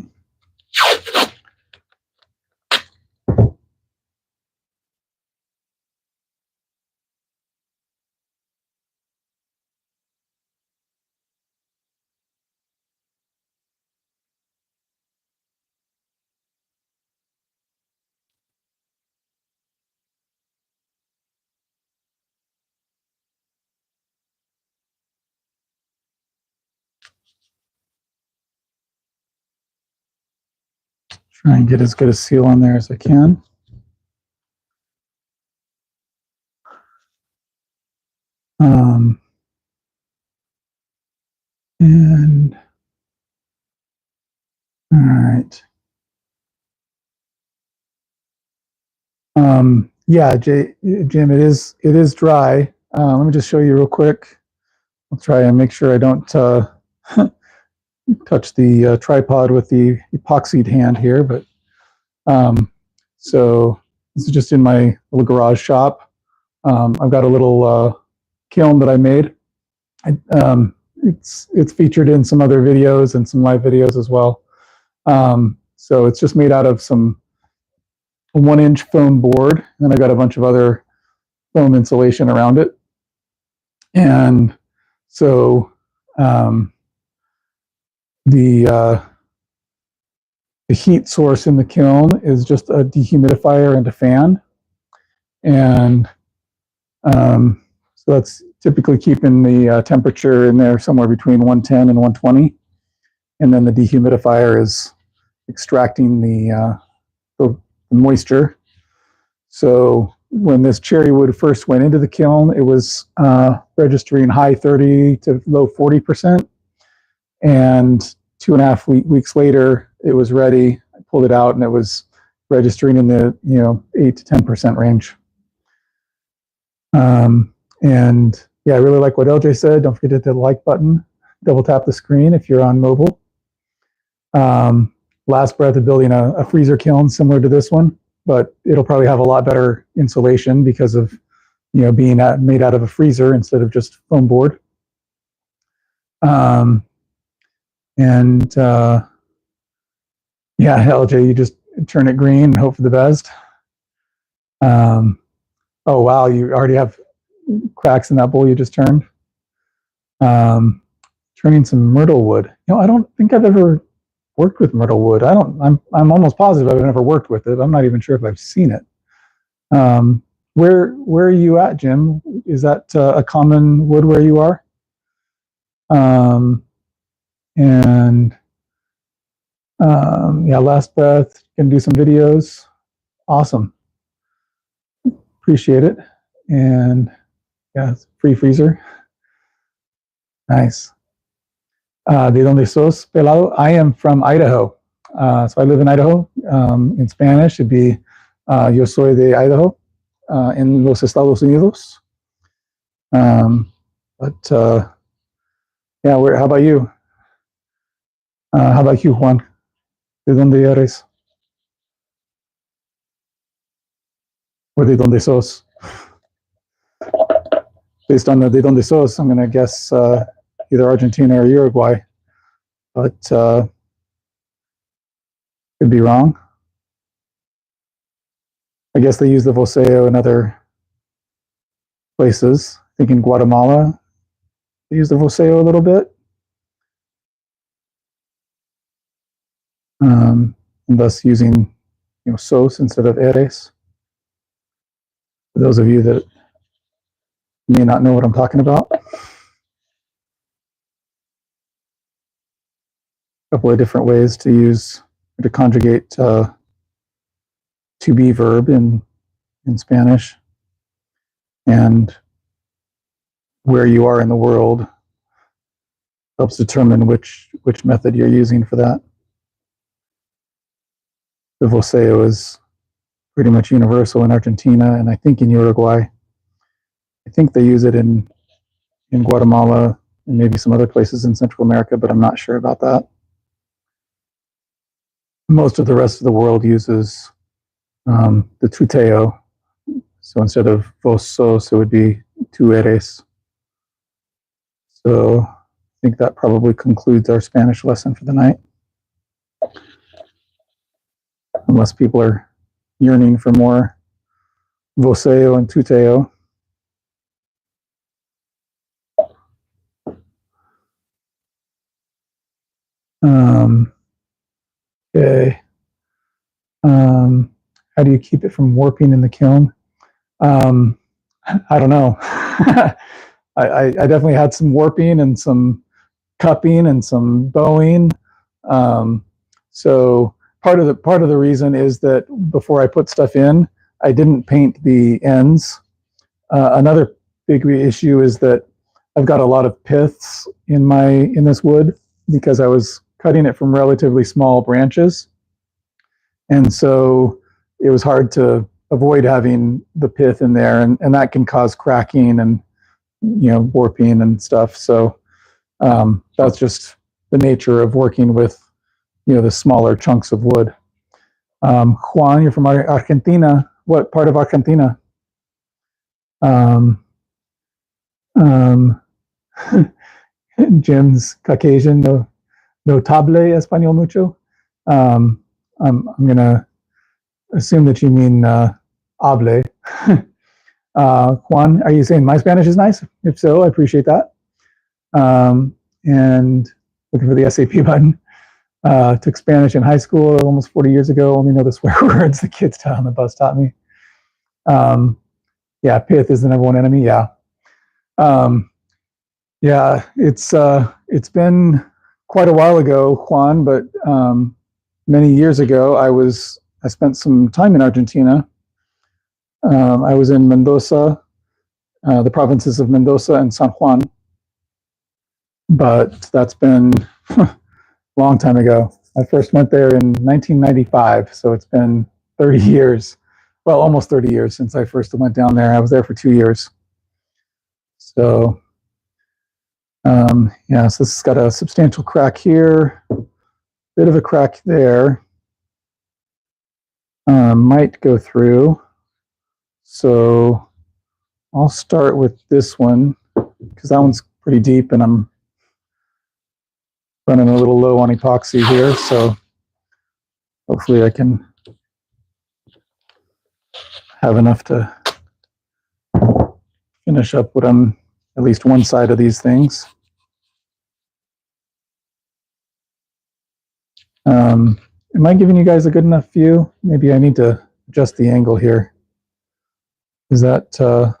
Try and get as good a seal on there as I can. And all right. Yeah, Jim, it is dry. Let me just show you real quick. I'll try and make sure I don't touch the tripod with the epoxied hand here. But so this is just in my little garage shop. I've got a little kiln that I made. It's featured in some other videos and some live videos as well. So it's just made out of some 1-inch foam board, and I got a bunch of other foam insulation around it. And so the heat source in the kiln is just a dehumidifier and a fan, and so that's typically keeping the temperature in there somewhere between 110 and 120, and then the dehumidifier is extracting the moisture. So when this cherry wood first went into the kiln, it was registering high 30 to low 40%. And 2.5 weeks later, it was ready. I pulled it out and it was registering in the 8 to 10% range. And yeah, I really like what LJ said. Don't forget to hit the like button. Double tap the screen if you're on mobile. Last breath of building a freezer kiln similar to this one, but it'll probably have a lot better insulation because of being made out of a freezer instead of just foam board. Yeah, LJ, you just turn it green and hope for the best. Oh wow, you already have cracks in that bowl you just turned. Turning some myrtle wood. I don't think I've ever worked with myrtle wood. I'm almost positive I've never worked with it. I'm not even sure if I've seen it. Where are you at, Jim? Is that a common wood where you are? Yeah, last breath. Can do some videos. Awesome. Appreciate it. And yeah, free freezer. Nice. ¿De dónde sos, pelado? I am from Idaho. So I live in Idaho. In Spanish, it'd be yo soy de Idaho, en los Estados Unidos. But yeah, how about you? How about you, Juan? ¿De dónde eres? Or de dónde sos? Based on the de dónde sos, I'm going to guess either Argentina or Uruguay, but could be wrong. I guess they use the voceo in other places. I think in Guatemala, they use the voceo a little bit. And thus using sos instead of eres. For those of you that may not know what I'm talking about. A couple of different ways to use or to conjugate to be verb in Spanish, and where you are in the world helps determine which method you're using for that. The voceo is pretty much universal in Argentina, and I think in Uruguay. I think they use it in Guatemala and maybe some other places in Central America, but I'm not sure about that. Most of the rest of the world uses the tuteo. So instead of vos sos, it would be tú eres. So I think that probably concludes our Spanish lesson for the night. unless people are yearning for more voceo and tuteo. Okay. How do you keep it from warping in the kiln? I don't know. I definitely had some warping and some cupping and some bowing. So part of the reason is that before I put stuff in, I didn't paint the ends. Another big issue is that I've got a lot of piths in this wood because I was cutting it from relatively small branches, and so it was hard to avoid having the pith in there, and that can cause cracking and warping and stuff. So that's just the nature of working with the smaller chunks of wood. Juan, you're from Argentina. What part of Argentina? Jim's Caucasian, no table español mucho. I'm gonna assume that you mean hable. Juan, are you saying my Spanish is nice? If so, I appreciate that. And looking for the SAP button. Took Spanish in high school almost 40 years ago. Only know the swear words the kids on the bus taught me. Yeah, pith is the number one enemy. Yeah. Yeah, it's been quite a while ago, Juan, but many years ago, I spent some time in Argentina. I was in Mendoza, the provinces of Mendoza and San Juan, but that's been a long time ago. I first went there in 1995, so it's been 30 years. Well, almost 30 years since I first went down there. I was there for 2 years. So, yeah, so this has got a substantial crack here, bit of a crack there. Might go through. So I'll start with this one because that one's pretty deep and I'm running a little low on epoxy here. So hopefully I can have enough to finish up what I'm at least one side of these things. Am I giving you guys a good enough view? Maybe I need to adjust the angle here. Is that, are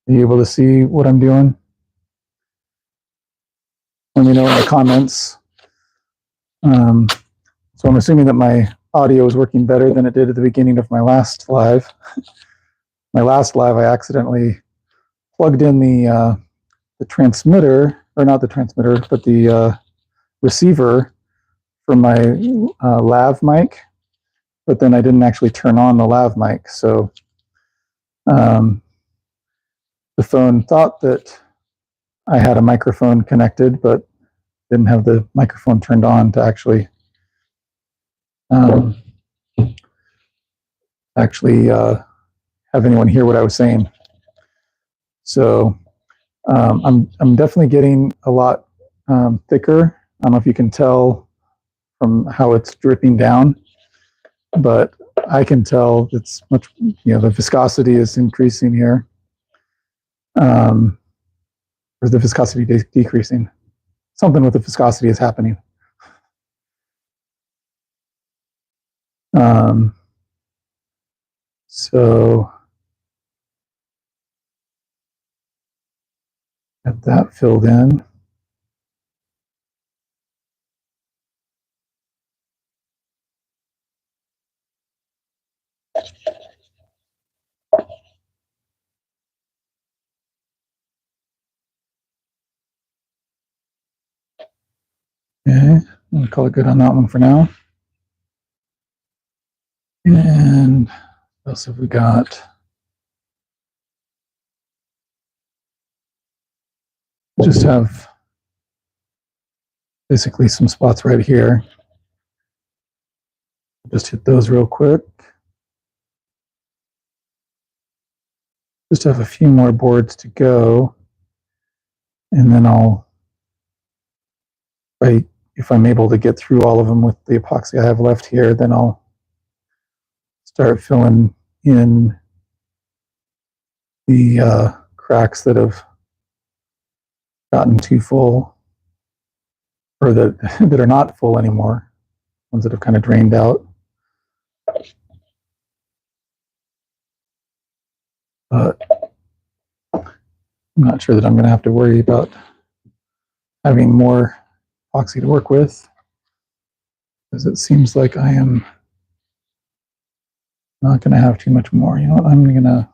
you able to see what I'm doing? Let me know in the comments. So I'm assuming that my audio is working better than it did at the beginning of my last live. My last live, I accidentally plugged in the transmitter, or not the transmitter, but the receiver from my lav mic, but then I didn't actually turn on the lav mic. So the phone thought that I had a microphone connected, but didn't have the microphone turned on to actually have anyone hear what I was saying. So I'm definitely getting a lot thicker. I don't know if you can tell from how it's dripping down, but I can tell it's much, the viscosity is increasing here. Or is the viscosity decreasing? Something with the viscosity is happening. So get that filled in. Okay, I'll call it good on that one for now. And what else have we got? Just have basically some spots right here. Just hit those real quick. Just have a few more boards to go. And then if I'm able to get through all of them with the epoxy I have left here, then I'll start filling in the cracks that have gotten too full, or that are not full anymore, ones that have kind of drained out. But I'm not sure that I'm going to have to worry about having more epoxy to work with, because it seems like I am not going to have too much more. You know what? I'm going to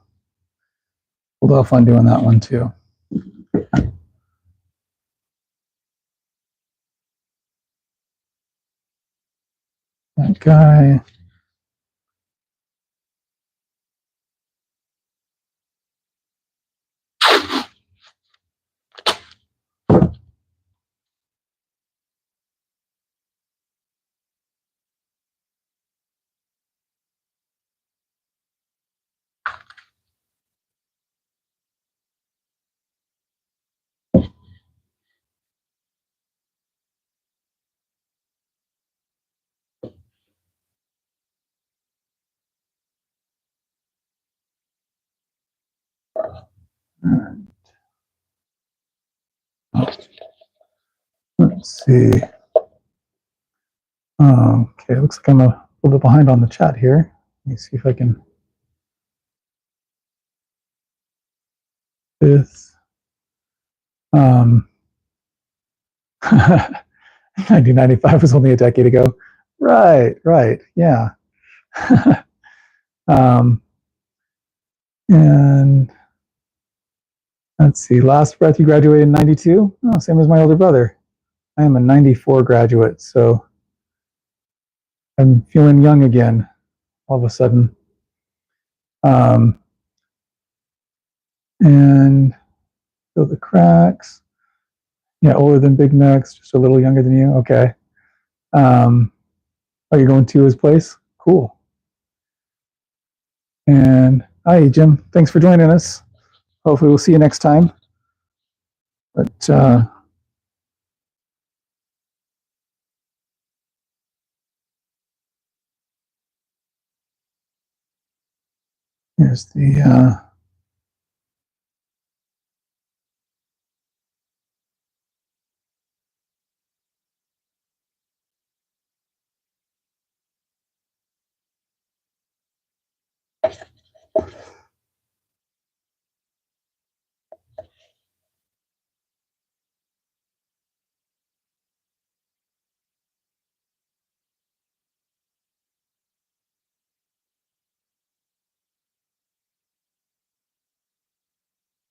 hold off on doing that one too. That guy. Let's see. Okay, looks like I'm a little bit behind on the chat here. Let me see if I can. This. 1995 was only a decade ago. Right, yeah. And let's see, last breath you graduated in 92? Oh, same as my older brother. I am a 94 graduate, so I'm feeling young again all of a sudden. And feel the cracks. Yeah, older than Big Max, just a little younger than you. Okay. Are you going to his place? Cool. And hi, Jim. Thanks for joining us. Hopefully, we'll see you next time. But here's the.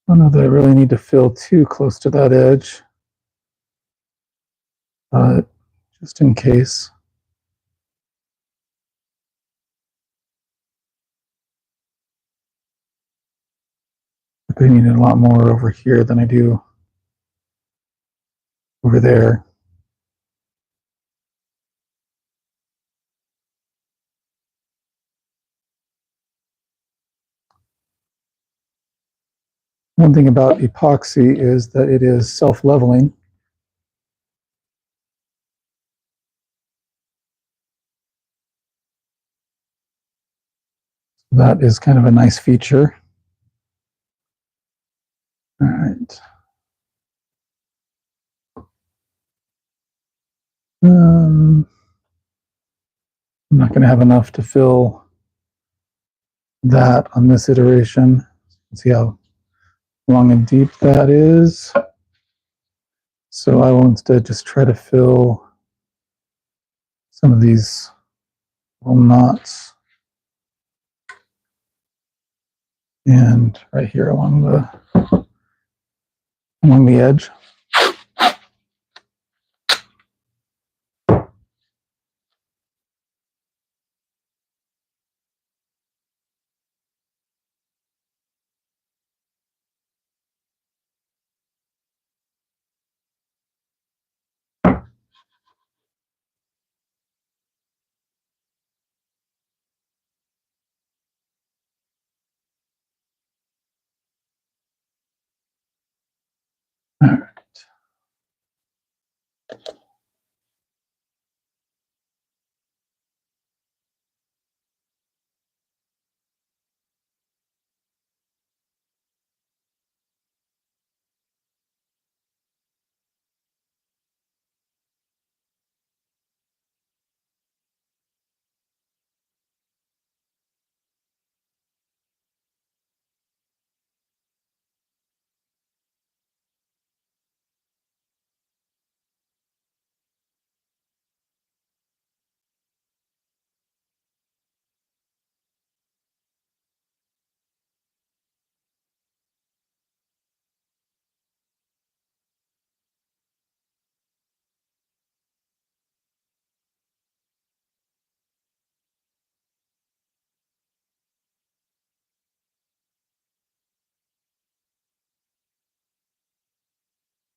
I don't know that I really need to fill too close to that edge, but just in case. I need a lot more over here than I do over there. One thing about epoxy is that it is self-leveling. That is kind of a nice feature. All right. I'm not going to have enough to fill that on this iteration. Let's see how long and deep that is. So I will instead just try to fill some of these little knots. And right here along the edge. All right.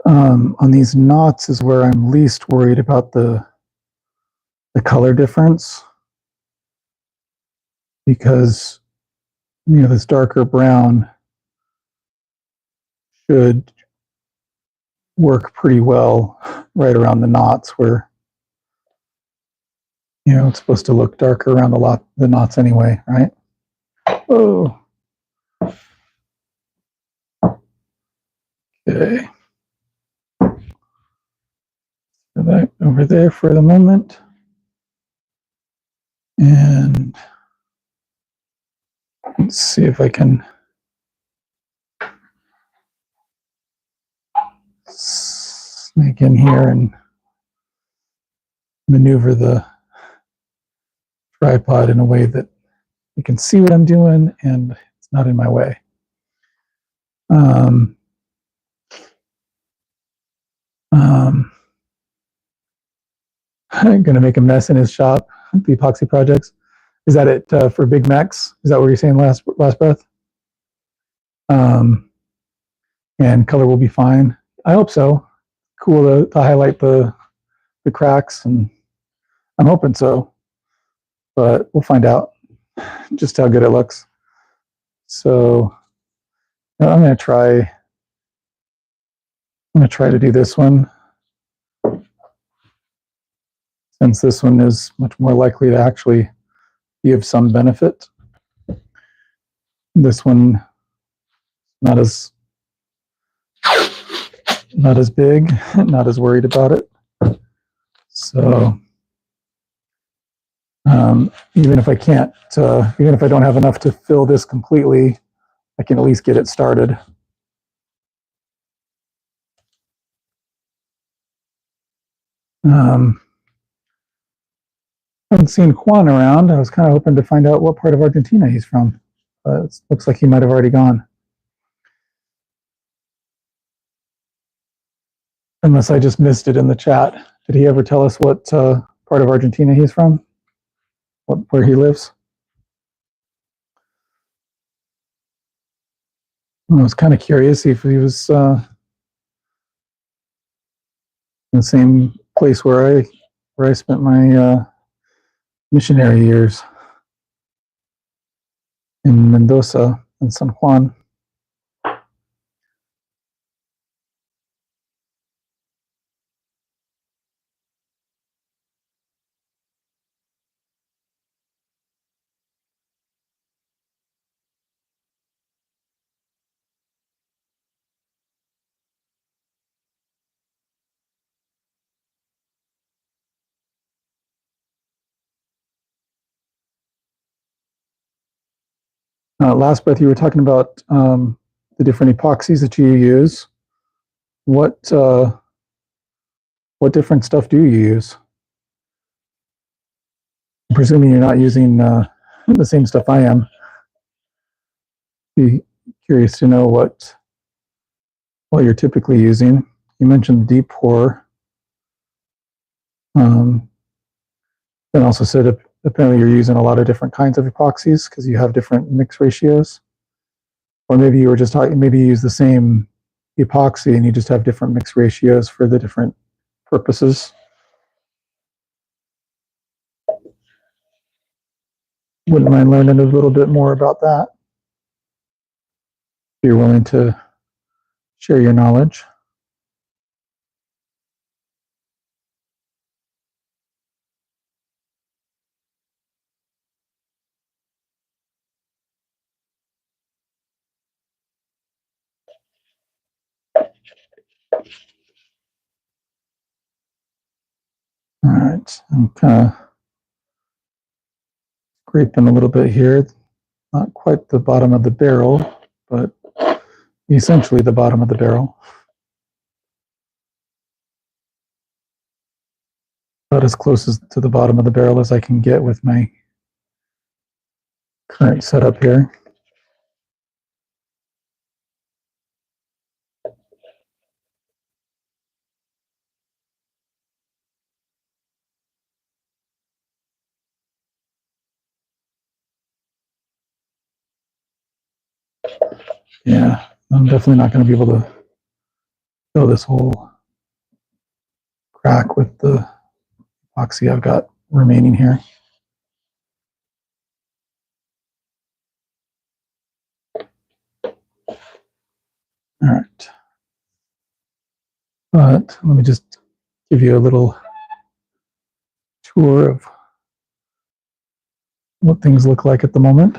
On these knots is where I'm least worried about the color difference, because this darker brown should work pretty well right around the knots where it's supposed to look darker around the knots anyway, right? Oh, okay. Put that over there for the moment, and let's see if I can sneak in here and maneuver the tripod in a way that you can see what I'm doing and it's not in my way. I'm going to make a mess in his shop, the epoxy projects. Is that it for Big Macs? Is that what you're saying last breath? And color will be fine. I hope so. Cool to highlight the cracks, and I'm hoping so. But we'll find out just how good it looks. So I'm going to try to do this one, since this one is much more likely to actually be of some benefit. This one not as big, not as worried about it. So even if I can't, even if I don't have enough to fill this completely, I can at least get it started. I haven't seen Juan around. I was kind of hoping to find out what part of Argentina he's from. It looks like he might have already gone. Unless I just missed it in the chat. Did he ever tell us what part of Argentina he's from? Where he lives? I was kind of curious if he was in the same place where I spent my missionary years in Mendoza and San Juan. Last breath, you were talking about the different epoxies that you use. What different stuff do you use? I'm presuming you're not using the same stuff I am. Be curious to know what you're typically using. You mentioned deep pour. And also said apparently you're using a lot of different kinds of epoxies because you have different mix ratios. Or maybe you were just talking, maybe you use the same epoxy and you just have different mix ratios for the different purposes. Wouldn't mind learning a little bit more about that, if you're willing to share your knowledge. All right, I'm kind of scraping a little bit here. Not quite the bottom of the barrel, but essentially the bottom of the barrel. About as close to the bottom of the barrel as I can get with my current setup here. Yeah, I'm definitely not going to be able to fill this whole crack with the epoxy I've got remaining here. All right. But let me just give you a little tour of what things look like at the moment.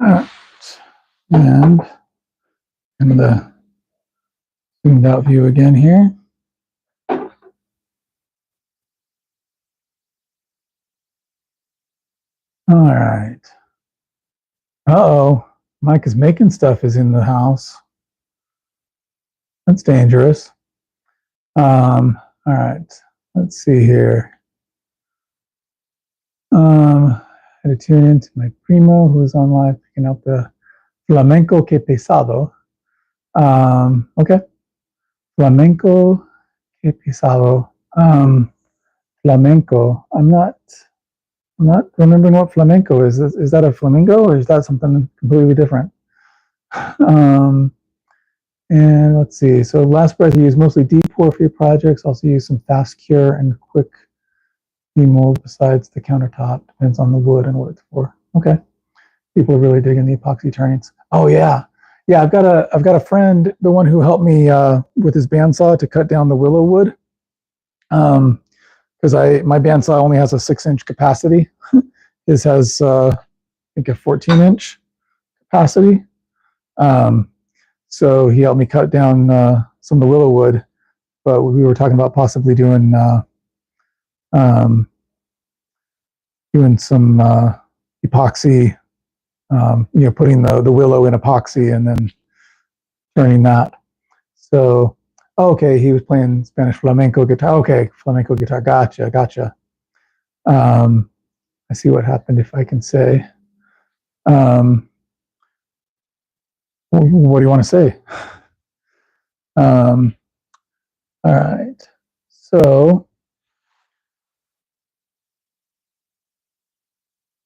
All right. And in the zoomed out view again here. All right. Uh-oh. Mike is making stuff is in the house. That's dangerous. All right. Let's see here. I had to tune into my primo who's on live picking up the flamenco que pesado. Okay. Flamenco que pesado. Flamenco. I'm not remembering what flamenco is. Is that a flamingo or is that something completely different? And let's see. So last breath, you use mostly deep pour for your projects. Also use some fast cure and quick demold besides the countertop. Depends on the wood and what it's for. Okay. People are really digging the epoxy turnings. Oh yeah. Yeah, I've got a friend, the one who helped me with his bandsaw to cut down the willow wood. Because my bandsaw only has a 6-inch capacity. His has I think a 14-inch capacity. So he helped me cut down some of the willow wood, but we were talking about possibly doing some epoxy, putting the willow in epoxy and then turning that. So, okay, he was playing Spanish flamenco guitar. Okay, flamenco guitar. Gotcha. I see what happened, if I can say. What do you want to say? All right. So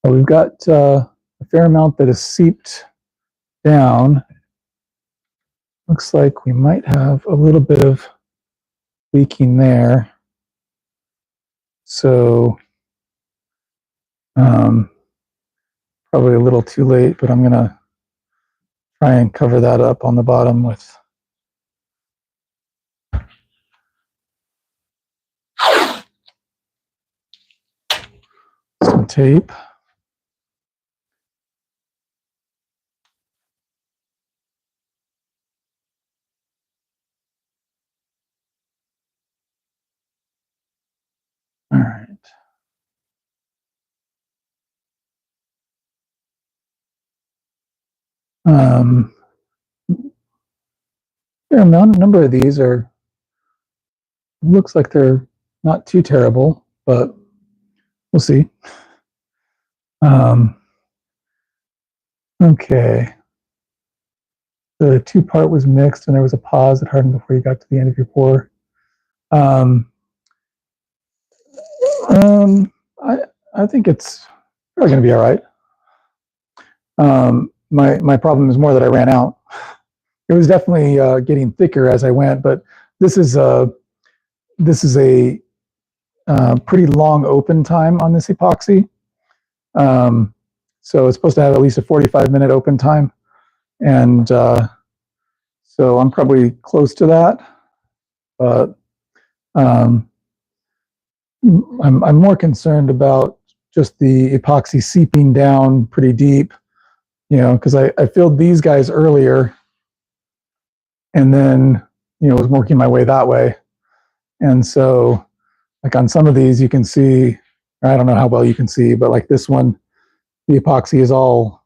we've got a fair amount that is seeped down. Looks like we might have a little bit of leaking there. So probably a little too late, but I'm gonna try and cover that up on the bottom with some tape. All right. A number of these looks like they're not too terrible, but we'll see. Okay. The 2-part was mixed and there was a pause that hardened before you got to the end of your pour. I think it's probably going to be all right. My problem is more that I ran out. It was definitely getting thicker as I went, but this is a pretty long open time on this epoxy. So it's supposed to have at least a 45-minute open time. And so I'm probably close to that. But I'm more concerned about just the epoxy seeping down pretty deep, because I filled these guys earlier and then, was working my way that way. And so, like on some of these, you can see, I don't know how well you can see, but like this one, the epoxy is all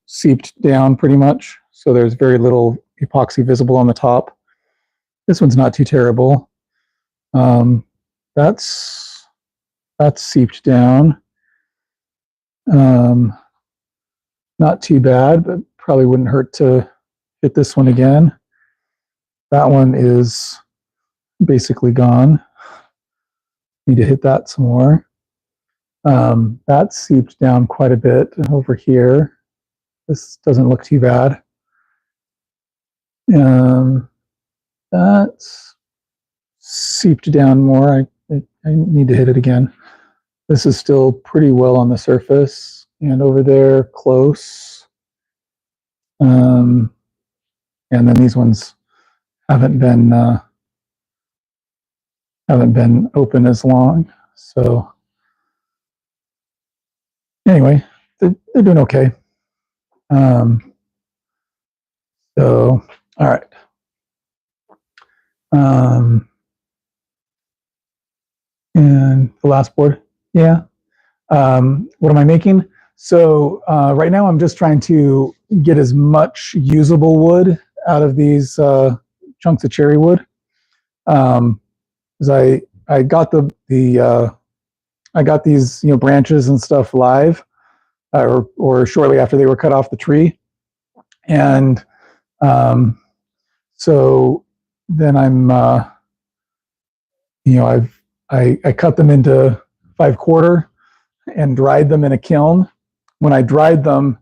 seeped down pretty much. So there's very little epoxy visible on the top. This one's not too terrible. That's seeped down. Not too bad, but probably wouldn't hurt to hit this one again. That one is basically gone. Need to hit that some more. That seeped down quite a bit over here. This doesn't look too bad. That's seeped down more. I need to hit it again. This is still pretty well on the surface, and over there close. And then these ones haven't been open as long. So anyway, they're doing okay. So all right. And the last board, yeah. What am I making? So right now I'm just trying to get as much usable wood out of these chunks of cherry wood. Because I got I got these branches and stuff live, or shortly after they were cut off the tree, and so then I cut them into 5/4 and dried them in a kiln. When I dried them,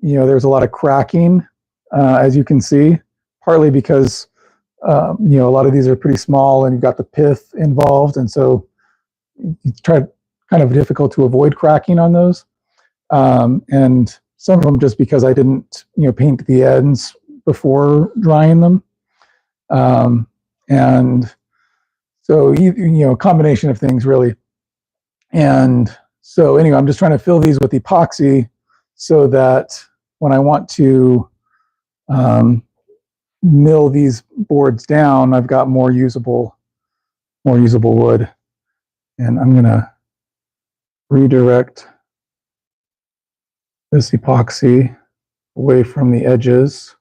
there's a lot of cracking, as you can see, partly because a lot of these are pretty small and you've got the pith involved, and so it's kind of difficult to avoid cracking on those. And some of them just because I didn't paint the ends before drying them, and so a combination of things really. And so anyway, I'm just trying to fill these with epoxy so that when I want to mill these boards down, I've got more usable wood. And I'm going to redirect this epoxy away from the edges.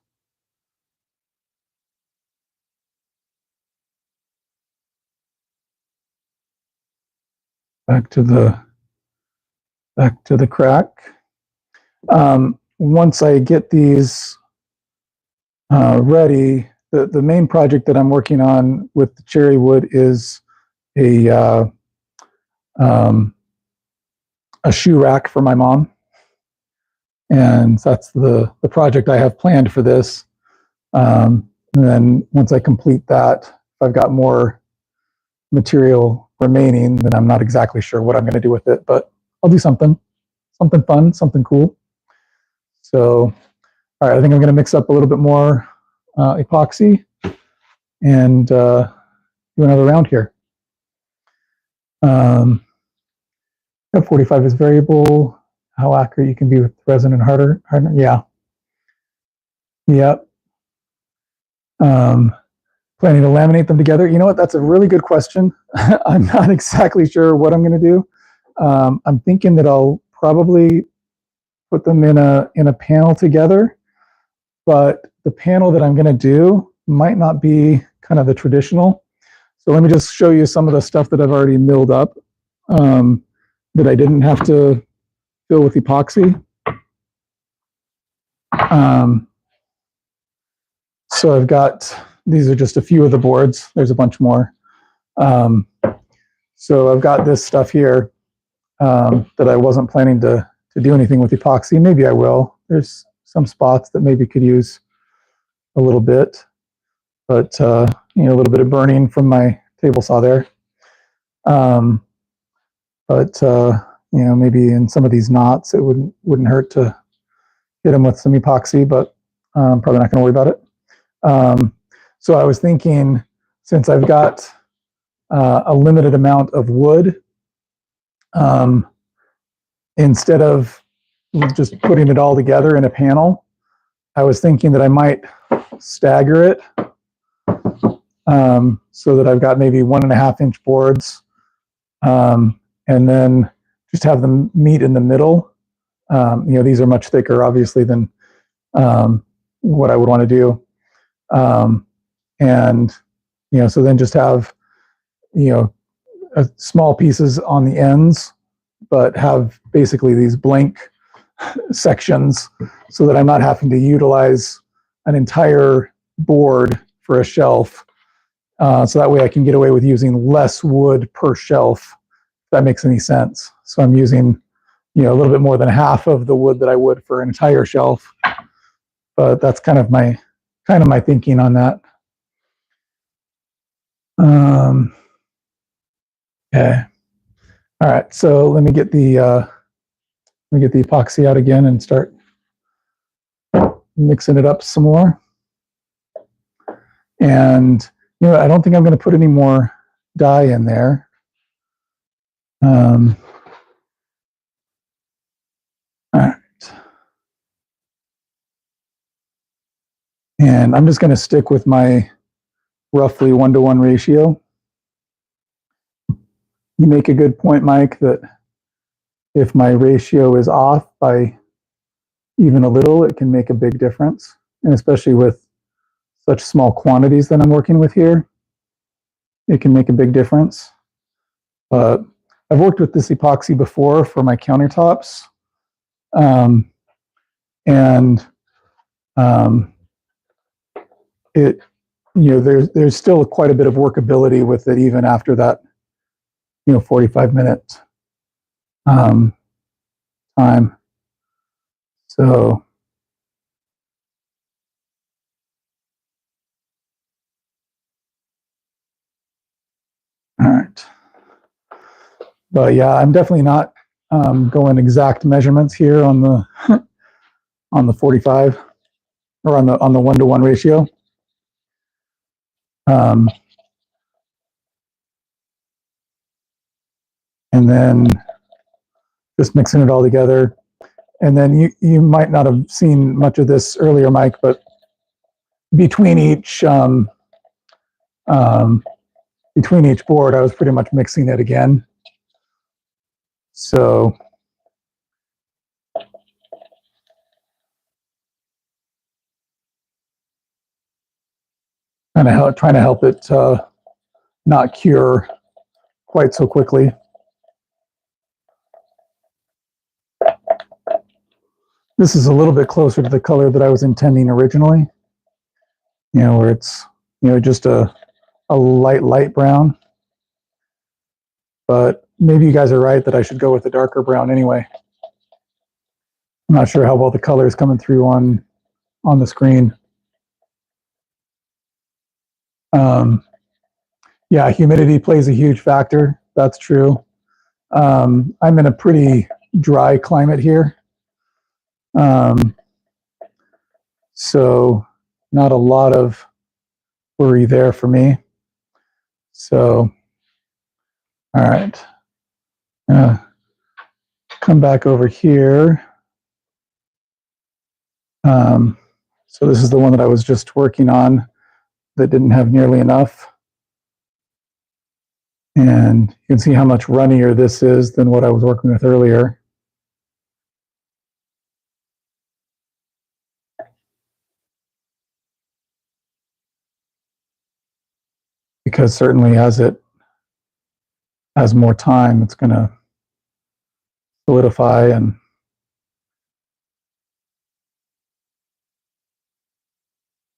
Back to the crack. Once I get these ready, the main project that I'm working on with the cherry wood is a shoe rack for my mom, and that's the project I have planned for this. And then once I complete that, if I've got more material remaining, then I'm not exactly sure what I'm going to do with it, but I'll do something fun, something cool. So, all right, I think I'm going to mix up a little bit more epoxy and do another round here. 45 is variable. How accurate you can be with resin and hardener? Yeah. Yep. Planning to laminate them together. You know what? That's a really good question. I'm not exactly sure what I'm going to do. I'm thinking that I'll probably put them in a panel together, but the panel that I'm going to do might not be kind of the traditional. So let me just show you some of the stuff that I've already milled up that I didn't have to fill with epoxy. So I've got, these are just a few of the boards. There's a bunch more. So I've got this stuff here that I wasn't planning to do anything with epoxy. Maybe I will. There's some spots that maybe could use a little bit, but a little bit of burning from my table saw there. But you know, maybe in some of these knots, it wouldn't hurt to hit them with some epoxy, but probably not going to worry about it. So I was thinking, since I've got a limited amount of wood, instead of just putting it all together in a panel, I was thinking that I might stagger it so that I've got maybe 1.5-inch boards, and then just have them meet in the middle. You know, these are much thicker, obviously, than what I would want to do. And, you know, so then just have, you know, small pieces on the ends, but have basically these blank sections so that I'm not having to utilize an entire board for a shelf. So that way I can get away with using less wood per shelf, if that makes any sense. So I'm using, you know, a little bit more than half of the wood that I would for an entire shelf. But that's kind of my thinking on that. Okay. All right. So let me get the epoxy out again and start mixing it up some more. And you know, I don't think I'm going to put any more dye in there. All right. And I'm just going to stick with my roughly 1-to-1 ratio. You make a good point, Mike, that if my ratio is off by even a little, it can make a big difference. And especially with such small quantities that I'm working with here, it can make a big difference. I've worked with this epoxy before for my countertops. And it, you know, there's still quite a bit of workability with it even after that, you know, 45-minute time. So all right, but yeah, I'm definitely not going exact measurements here on the on the 45 or on the 1-to-1 ratio. And then just mixing it all together. And then you might not have seen much of this earlier, Mike, but between each board, I was pretty much mixing it again. So trying to help it not cure quite so quickly. This is a little bit closer to the color that I was intending originally. You know, where it's, you know, just a light brown. But maybe you guys are right that I should go with a darker brown anyway. I'm not sure how well the color is coming through on the screen. Yeah, humidity plays a huge factor. That's true. I'm in a pretty dry climate here. So not a lot of worry there for me. So, all right. Come back over here. So this is the one that I was just working on that didn't have nearly enough. And you can see how much runnier this is than what I was working with earlier. Because certainly as it has more time, it's going to solidify and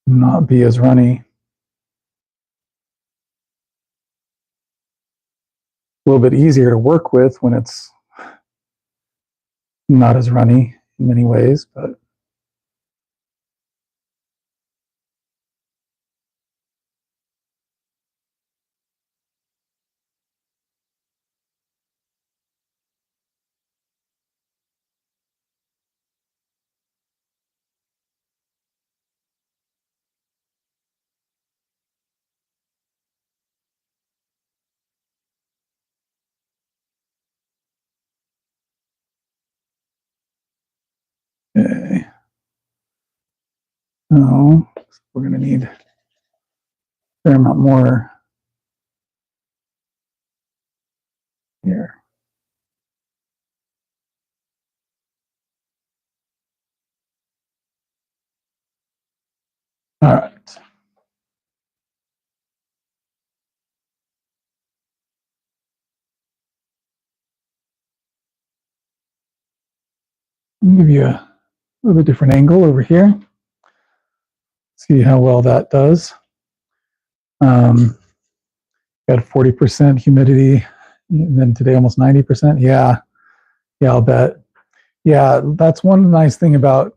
not be as runny. A little bit easier to work with when it's not as runny in many ways, but So we're going to need a fair amount more here. All right. I'll give you a little bit different angle over here. See how well that does. Got 40% humidity, and then today almost 90%. Yeah, I'll bet. Yeah, that's one nice thing about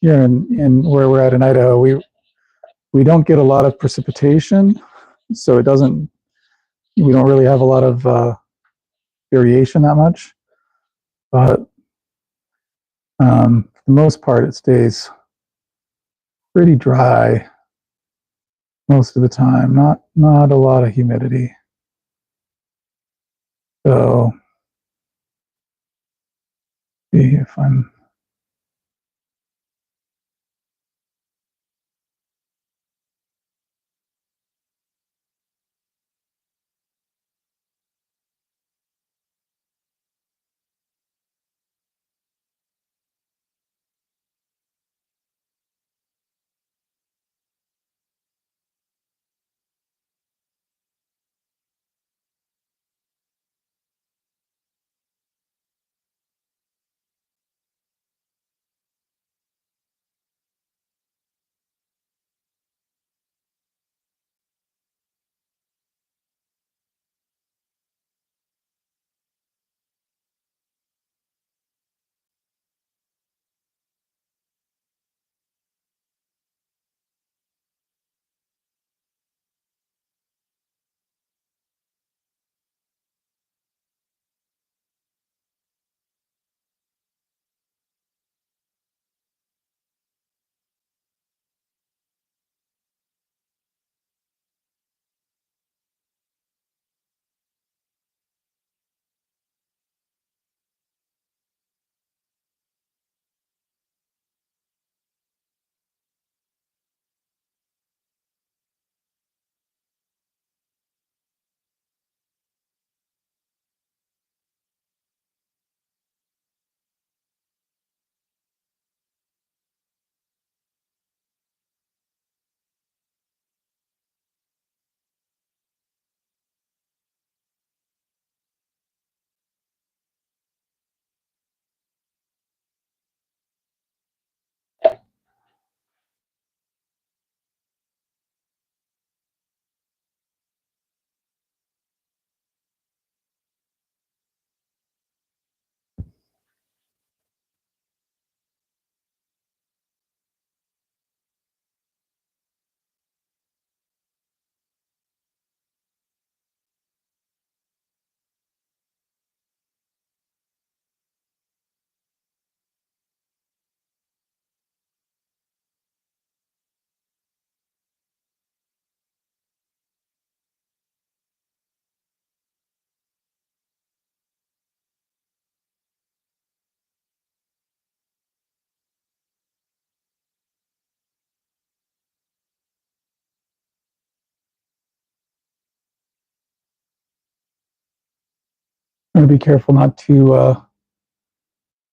here in where we're at in Idaho. We don't get a lot of precipitation, so it doesn't. We don't really have a lot of variation that much, but for the most part, it stays pretty dry most of the time. Not a lot of humidity. So, see if I'm. I'm gonna be careful not to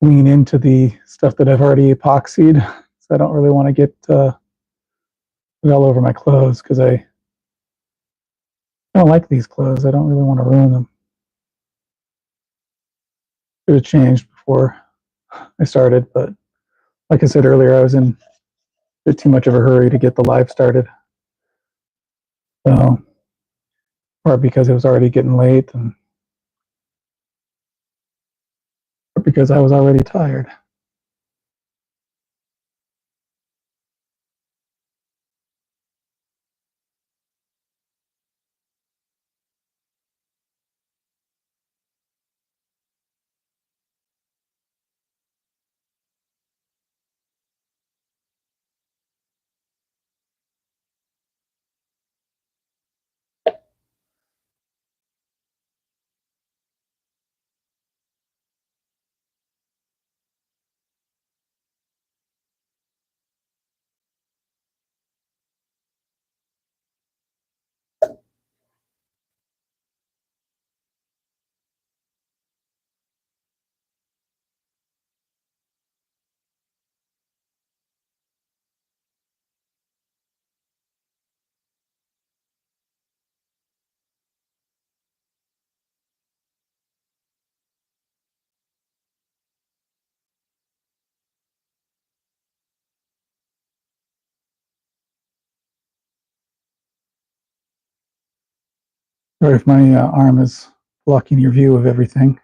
lean into the stuff that I've already epoxied. So I don't really want to get it all over my clothes because I don't like these clothes. I don't really want to ruin them. Should have changed before I started, but like I said earlier, I was in a bit too much of a hurry to get the live started. So, or because it was already getting late, and or because I was already tired. Sorry if my arm is blocking your view of everything.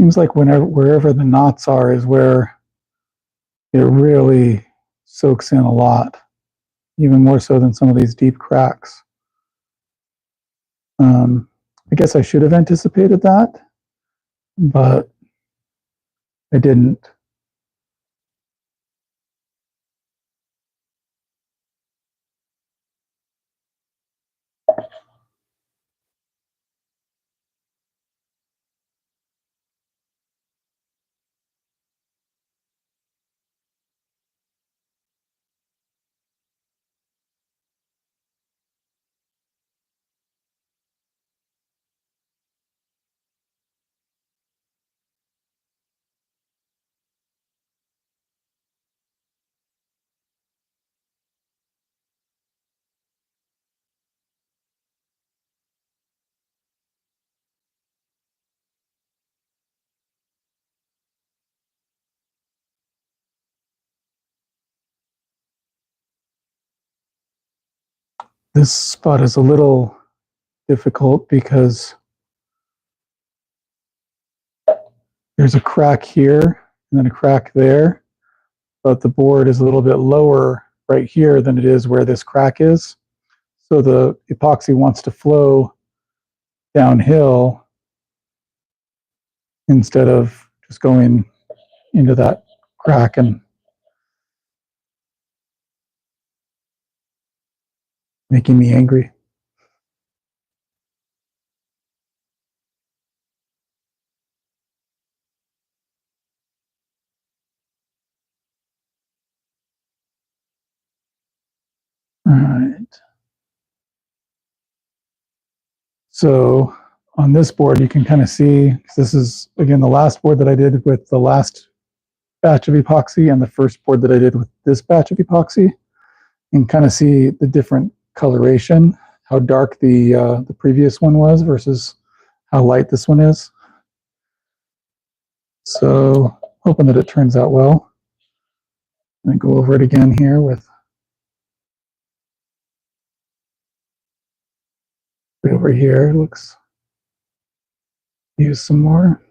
Seems like wherever the knots are is where it really soaks in a lot, even more so than some of these deep cracks. I guess I should have anticipated that, but I didn't. This spot is a little difficult because there's a crack here and then a crack there, but the board is a little bit lower right here than it is where this crack is. So the epoxy wants to flow downhill instead of just going into that crack and making me angry. All right. So on this board, you can kind of see, this is, again, the last board that I did with the last batch of epoxy and the first board that I did with this batch of epoxy. You can kind of see the different coloration, how dark the previous one was versus how light this one is. So hoping that it turns out well. And go over it again here with over here. Looks, use some more.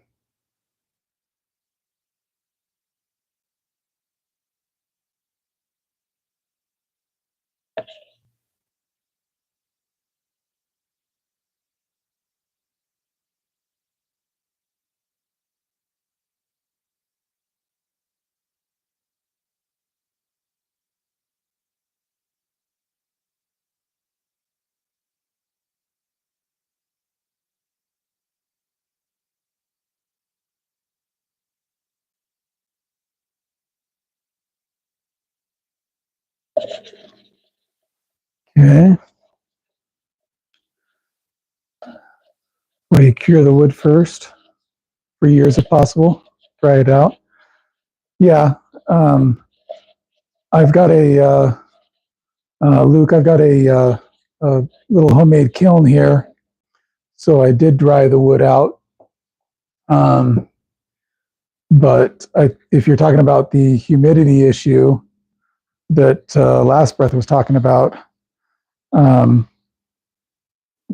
Okay. We cure the wood first, 3 years if possible. Dry it out. Yeah. I've got Luke, I've got a little homemade kiln here. So I did dry the wood out. But if you're talking about the humidity issue that Last Breath was talking about,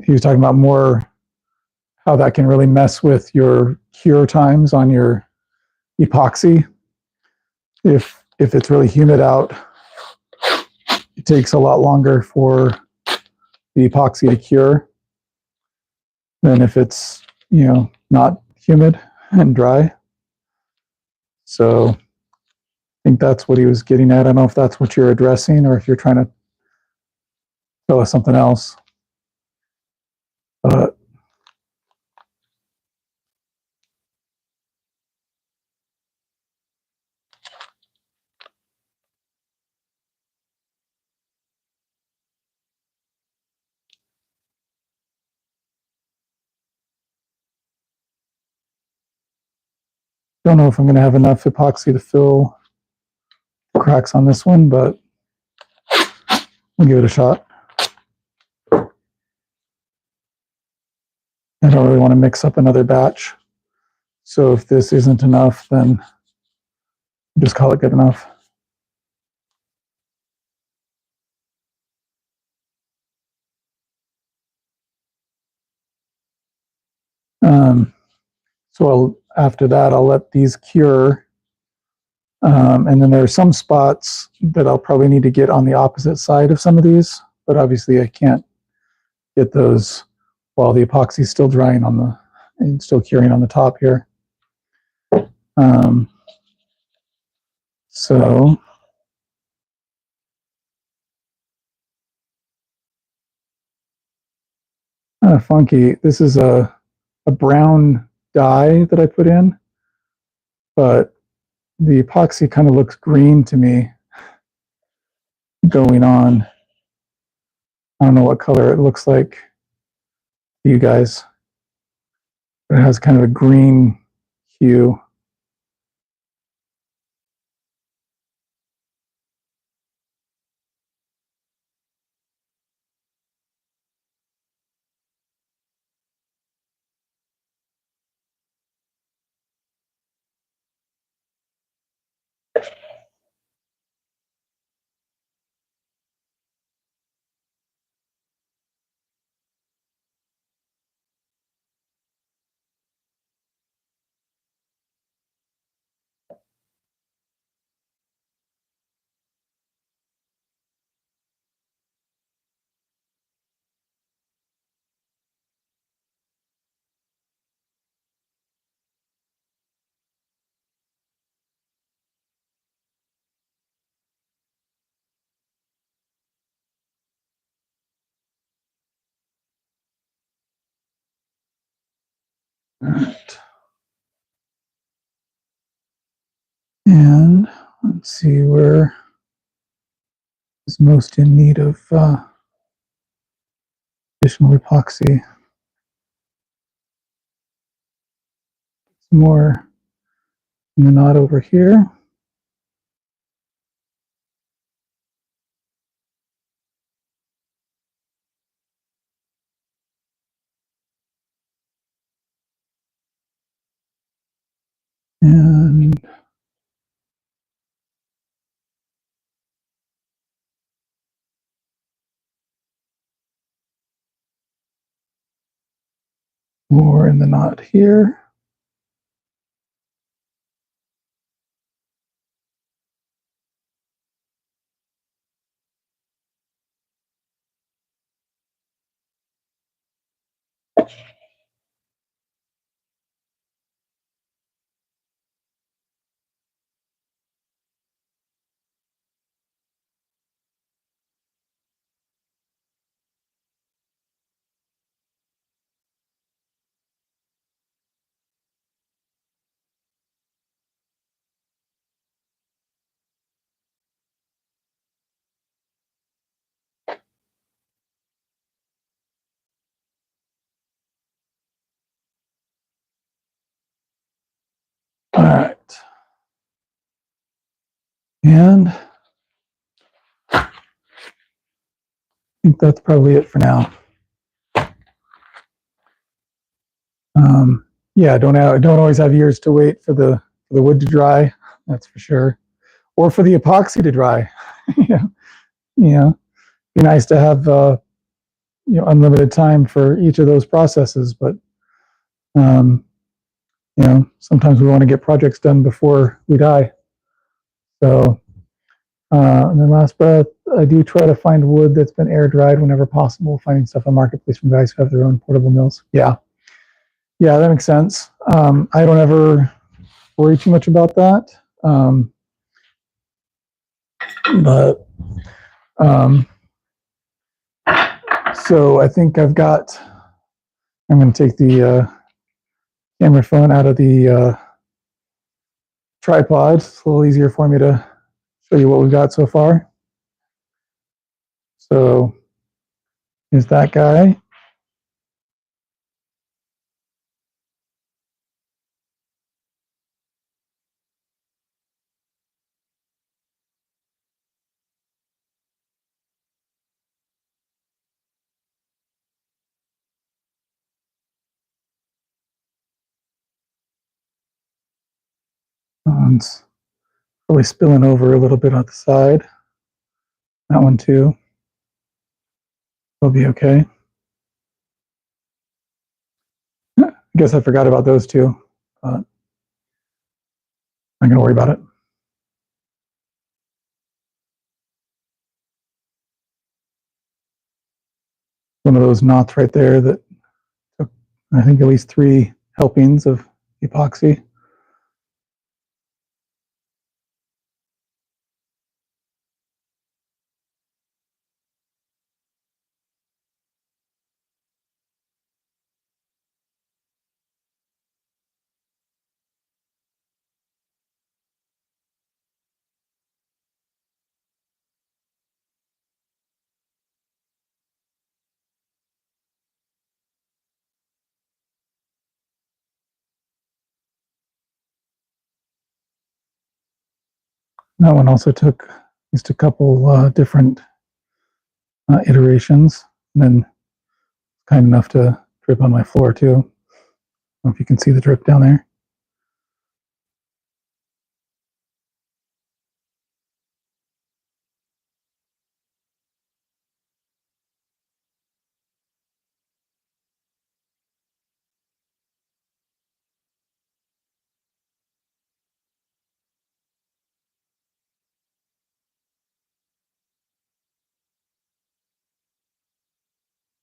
he was talking about more how that can really mess with your cure times on your epoxy. If it's really humid out, it takes a lot longer for the epoxy to cure than if it's, not humid and dry. So I think that's what he was getting at. I don't know if that's what you're addressing or if you're trying to tell us something else. But Don't know if I'm going to have enough epoxy to fill the cracks on this one, but we'll give it a shot. I don't really want to mix up another batch. So if this isn't enough, then just call it good enough. So after that, I'll let these cure. And then there are some spots that I'll probably need to get on the opposite side of some of these, but obviously I can't get those while the epoxy is still drying on the, and still curing on the top here. So kind of funky. This is a brown dye that I put in, but the epoxy kind of looks green to me going on. I don't know what color it looks like to you guys. It has kind of a green hue. All right. And let's see where is most in need of additional epoxy. Some more in the knot over here. And more in the knot here. All right. And I think that's probably it for now. Yeah, don't always have years to wait for the wood to dry. That's for sure, or for the epoxy to dry. Yeah, be nice to have unlimited time for each of those processes, but sometimes we want to get projects done before we die. So, and then last, but I do try to find wood that's been air dried whenever possible. Finding stuff on Marketplace from guys who have their own portable mills. Yeah, that makes sense. I don't ever worry too much about that. But so I think I'm going to take the camera phone out of the tripod. It's a little easier for me to show you what we've got so far. So here's that guy. It's probably spilling over a little bit on the side. That one too. Will be okay. I guess I forgot about those two. I'm not going to worry about it. One of those knots right there that took, I think, at least 3 helpings of epoxy. That one also took just a couple different iterations, and then kind enough to drip on my floor too. I don't know if you can see the drip down there.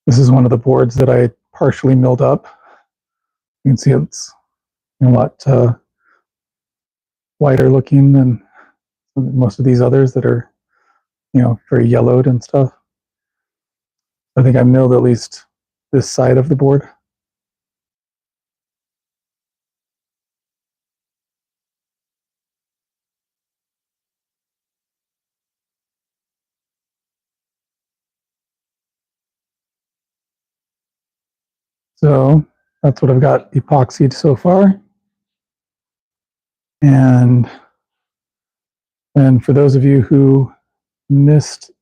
This is one of the boards that I partially milled up. You can see it's a lot whiter looking than most of these others that are, very yellowed and stuff. I think I milled at least this side of the board. So that's what I've got epoxied so far. And for those of you who missed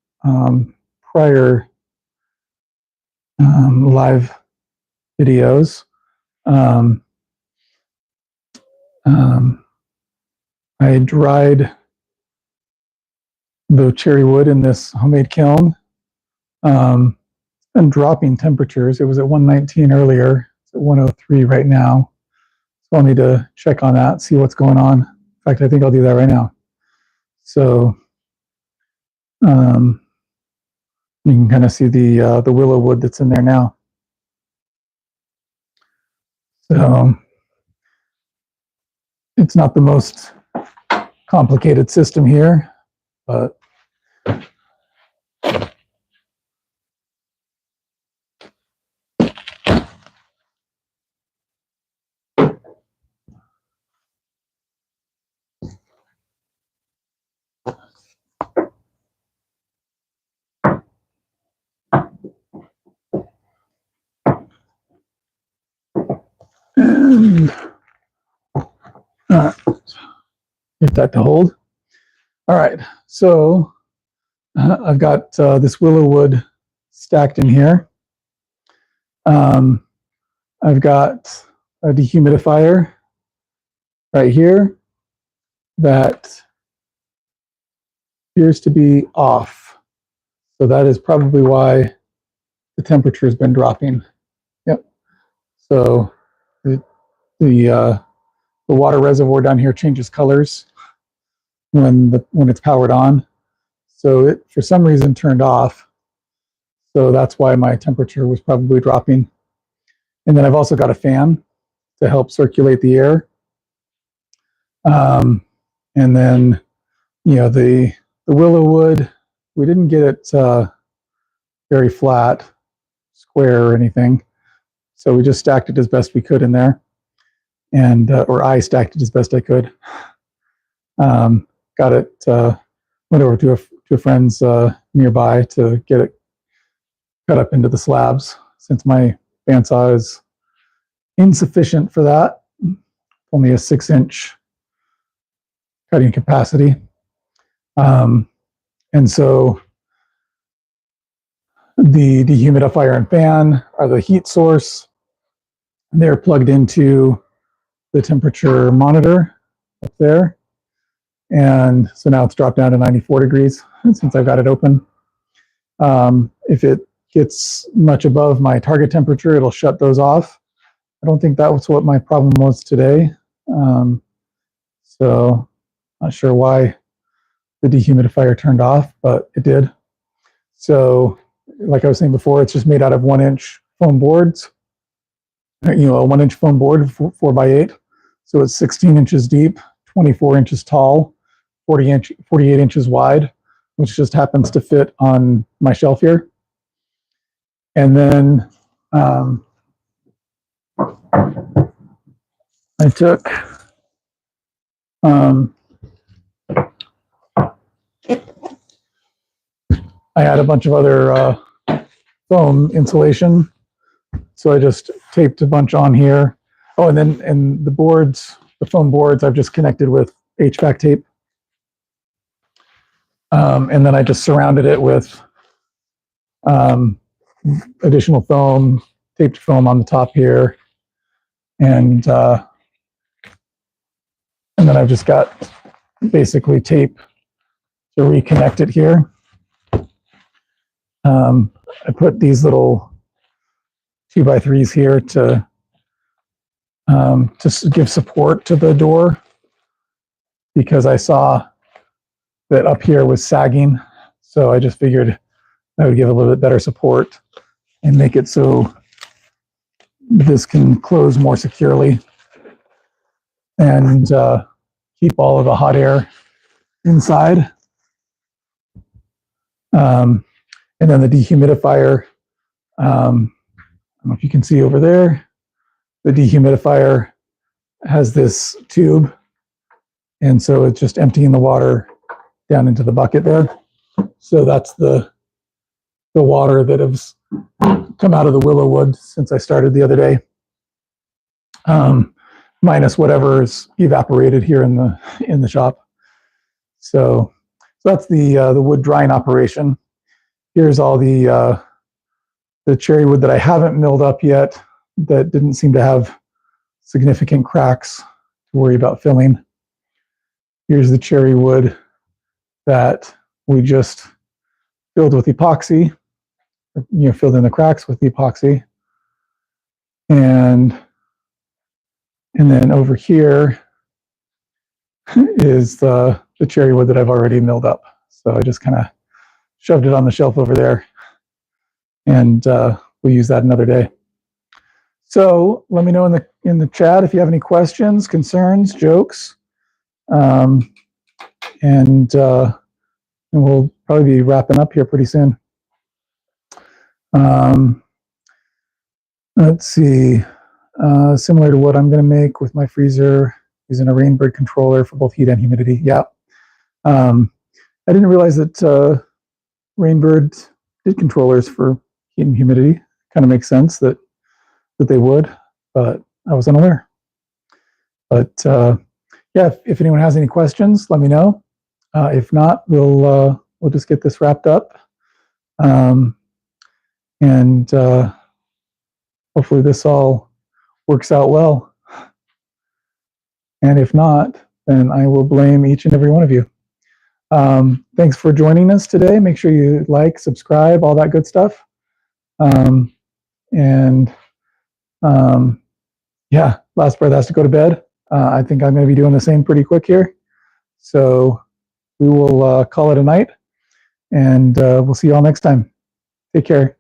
prior live videos, I dried the cherry wood in this homemade kiln. It's been dropping temperatures. It was at 119 earlier. It's at 103 right now. So I'll need to check on that, see what's going on. In fact, I think I'll do that right now. So you can kind of see the willow wood that's in there now. So it's not the most complicated system here, but and get that to hold. All right, so I've got this willow wood stacked in here. I've got a dehumidifier right here that appears to be off. So that is probably why the temperature has been dropping. Yep. So the water reservoir down here changes colors when it's powered on. So it, for some reason, turned off. So that's why my temperature was probably dropping. And then I've also got a fan to help circulate the air. And then, the willow wood, we didn't get it very flat, square or anything. So we just stacked it as best we could in there. And, or I stacked it as best I could. Got it, went over to a friend's nearby to get it cut up into the slabs, since my bandsaw is insufficient for that. Only a 6-inch cutting capacity. And so the dehumidifier and fan are the heat source. They're plugged into the temperature monitor up there. And so now it's dropped down to 94 degrees since I've got it open. If it gets much above my target temperature, it'll shut those off. I don't think that was what my problem was today. So not sure why the dehumidifier turned off, but it did. So like I was saying before, it's just made out of 1-inch foam boards, a 1-inch foam board, 4x8. So it's 16 inches deep, 24 inches tall, 48 inches wide, which just happens to fit on my shelf here. And then I took I had a bunch of other foam insulation, so I just taped a bunch on here. Oh, and the boards, the foam boards, I've just connected with HVAC tape. And then I just surrounded it with additional foam, taped foam on the top here, and then I've just got basically tape to reconnect it here. I put these little 2x3s here to give support to the door, because I saw that up here was sagging. So I just figured I would give a little bit better support and make it so this can close more securely and keep all of the hot air inside. And then the dehumidifier, I don't know if you can see over there, the dehumidifier has this tube, and so it's just emptying the water down into the bucket there. So that's the water that has come out of the willow wood since I started the other day, minus whatever is evaporated here in the shop. So that's the wood drying operation. Here's all the cherry wood that I haven't milled up yet, that didn't seem to have significant cracks to worry about filling. Here's the cherry wood that we just filled with epoxy, filled in the cracks with the epoxy. And then over here is the cherry wood that I've already milled up. So I just kind of shoved it on the shelf over there, and we'll use that another day. So let me know in the chat if you have any questions, concerns, jokes, and we'll probably be wrapping up here pretty soon. Let's see, similar to what I'm going to make with my freezer, using a Rainbird controller for both heat and humidity. Yeah, I didn't realize that Rainbird did controllers for heat and humidity. Kind of makes sense that they would, but I was unaware. But yeah, if anyone has any questions, let me know. If not, we'll just get this wrapped up, and hopefully this all works out well. And if not, then I will blame each and every one of you. Thanks for joining us today. Make sure you like, subscribe, all that good stuff. Yeah, last breath has to go to bed. I think I'm going to be doing the same pretty quick here. So we will call it a night, and we'll see you all next time. Take care.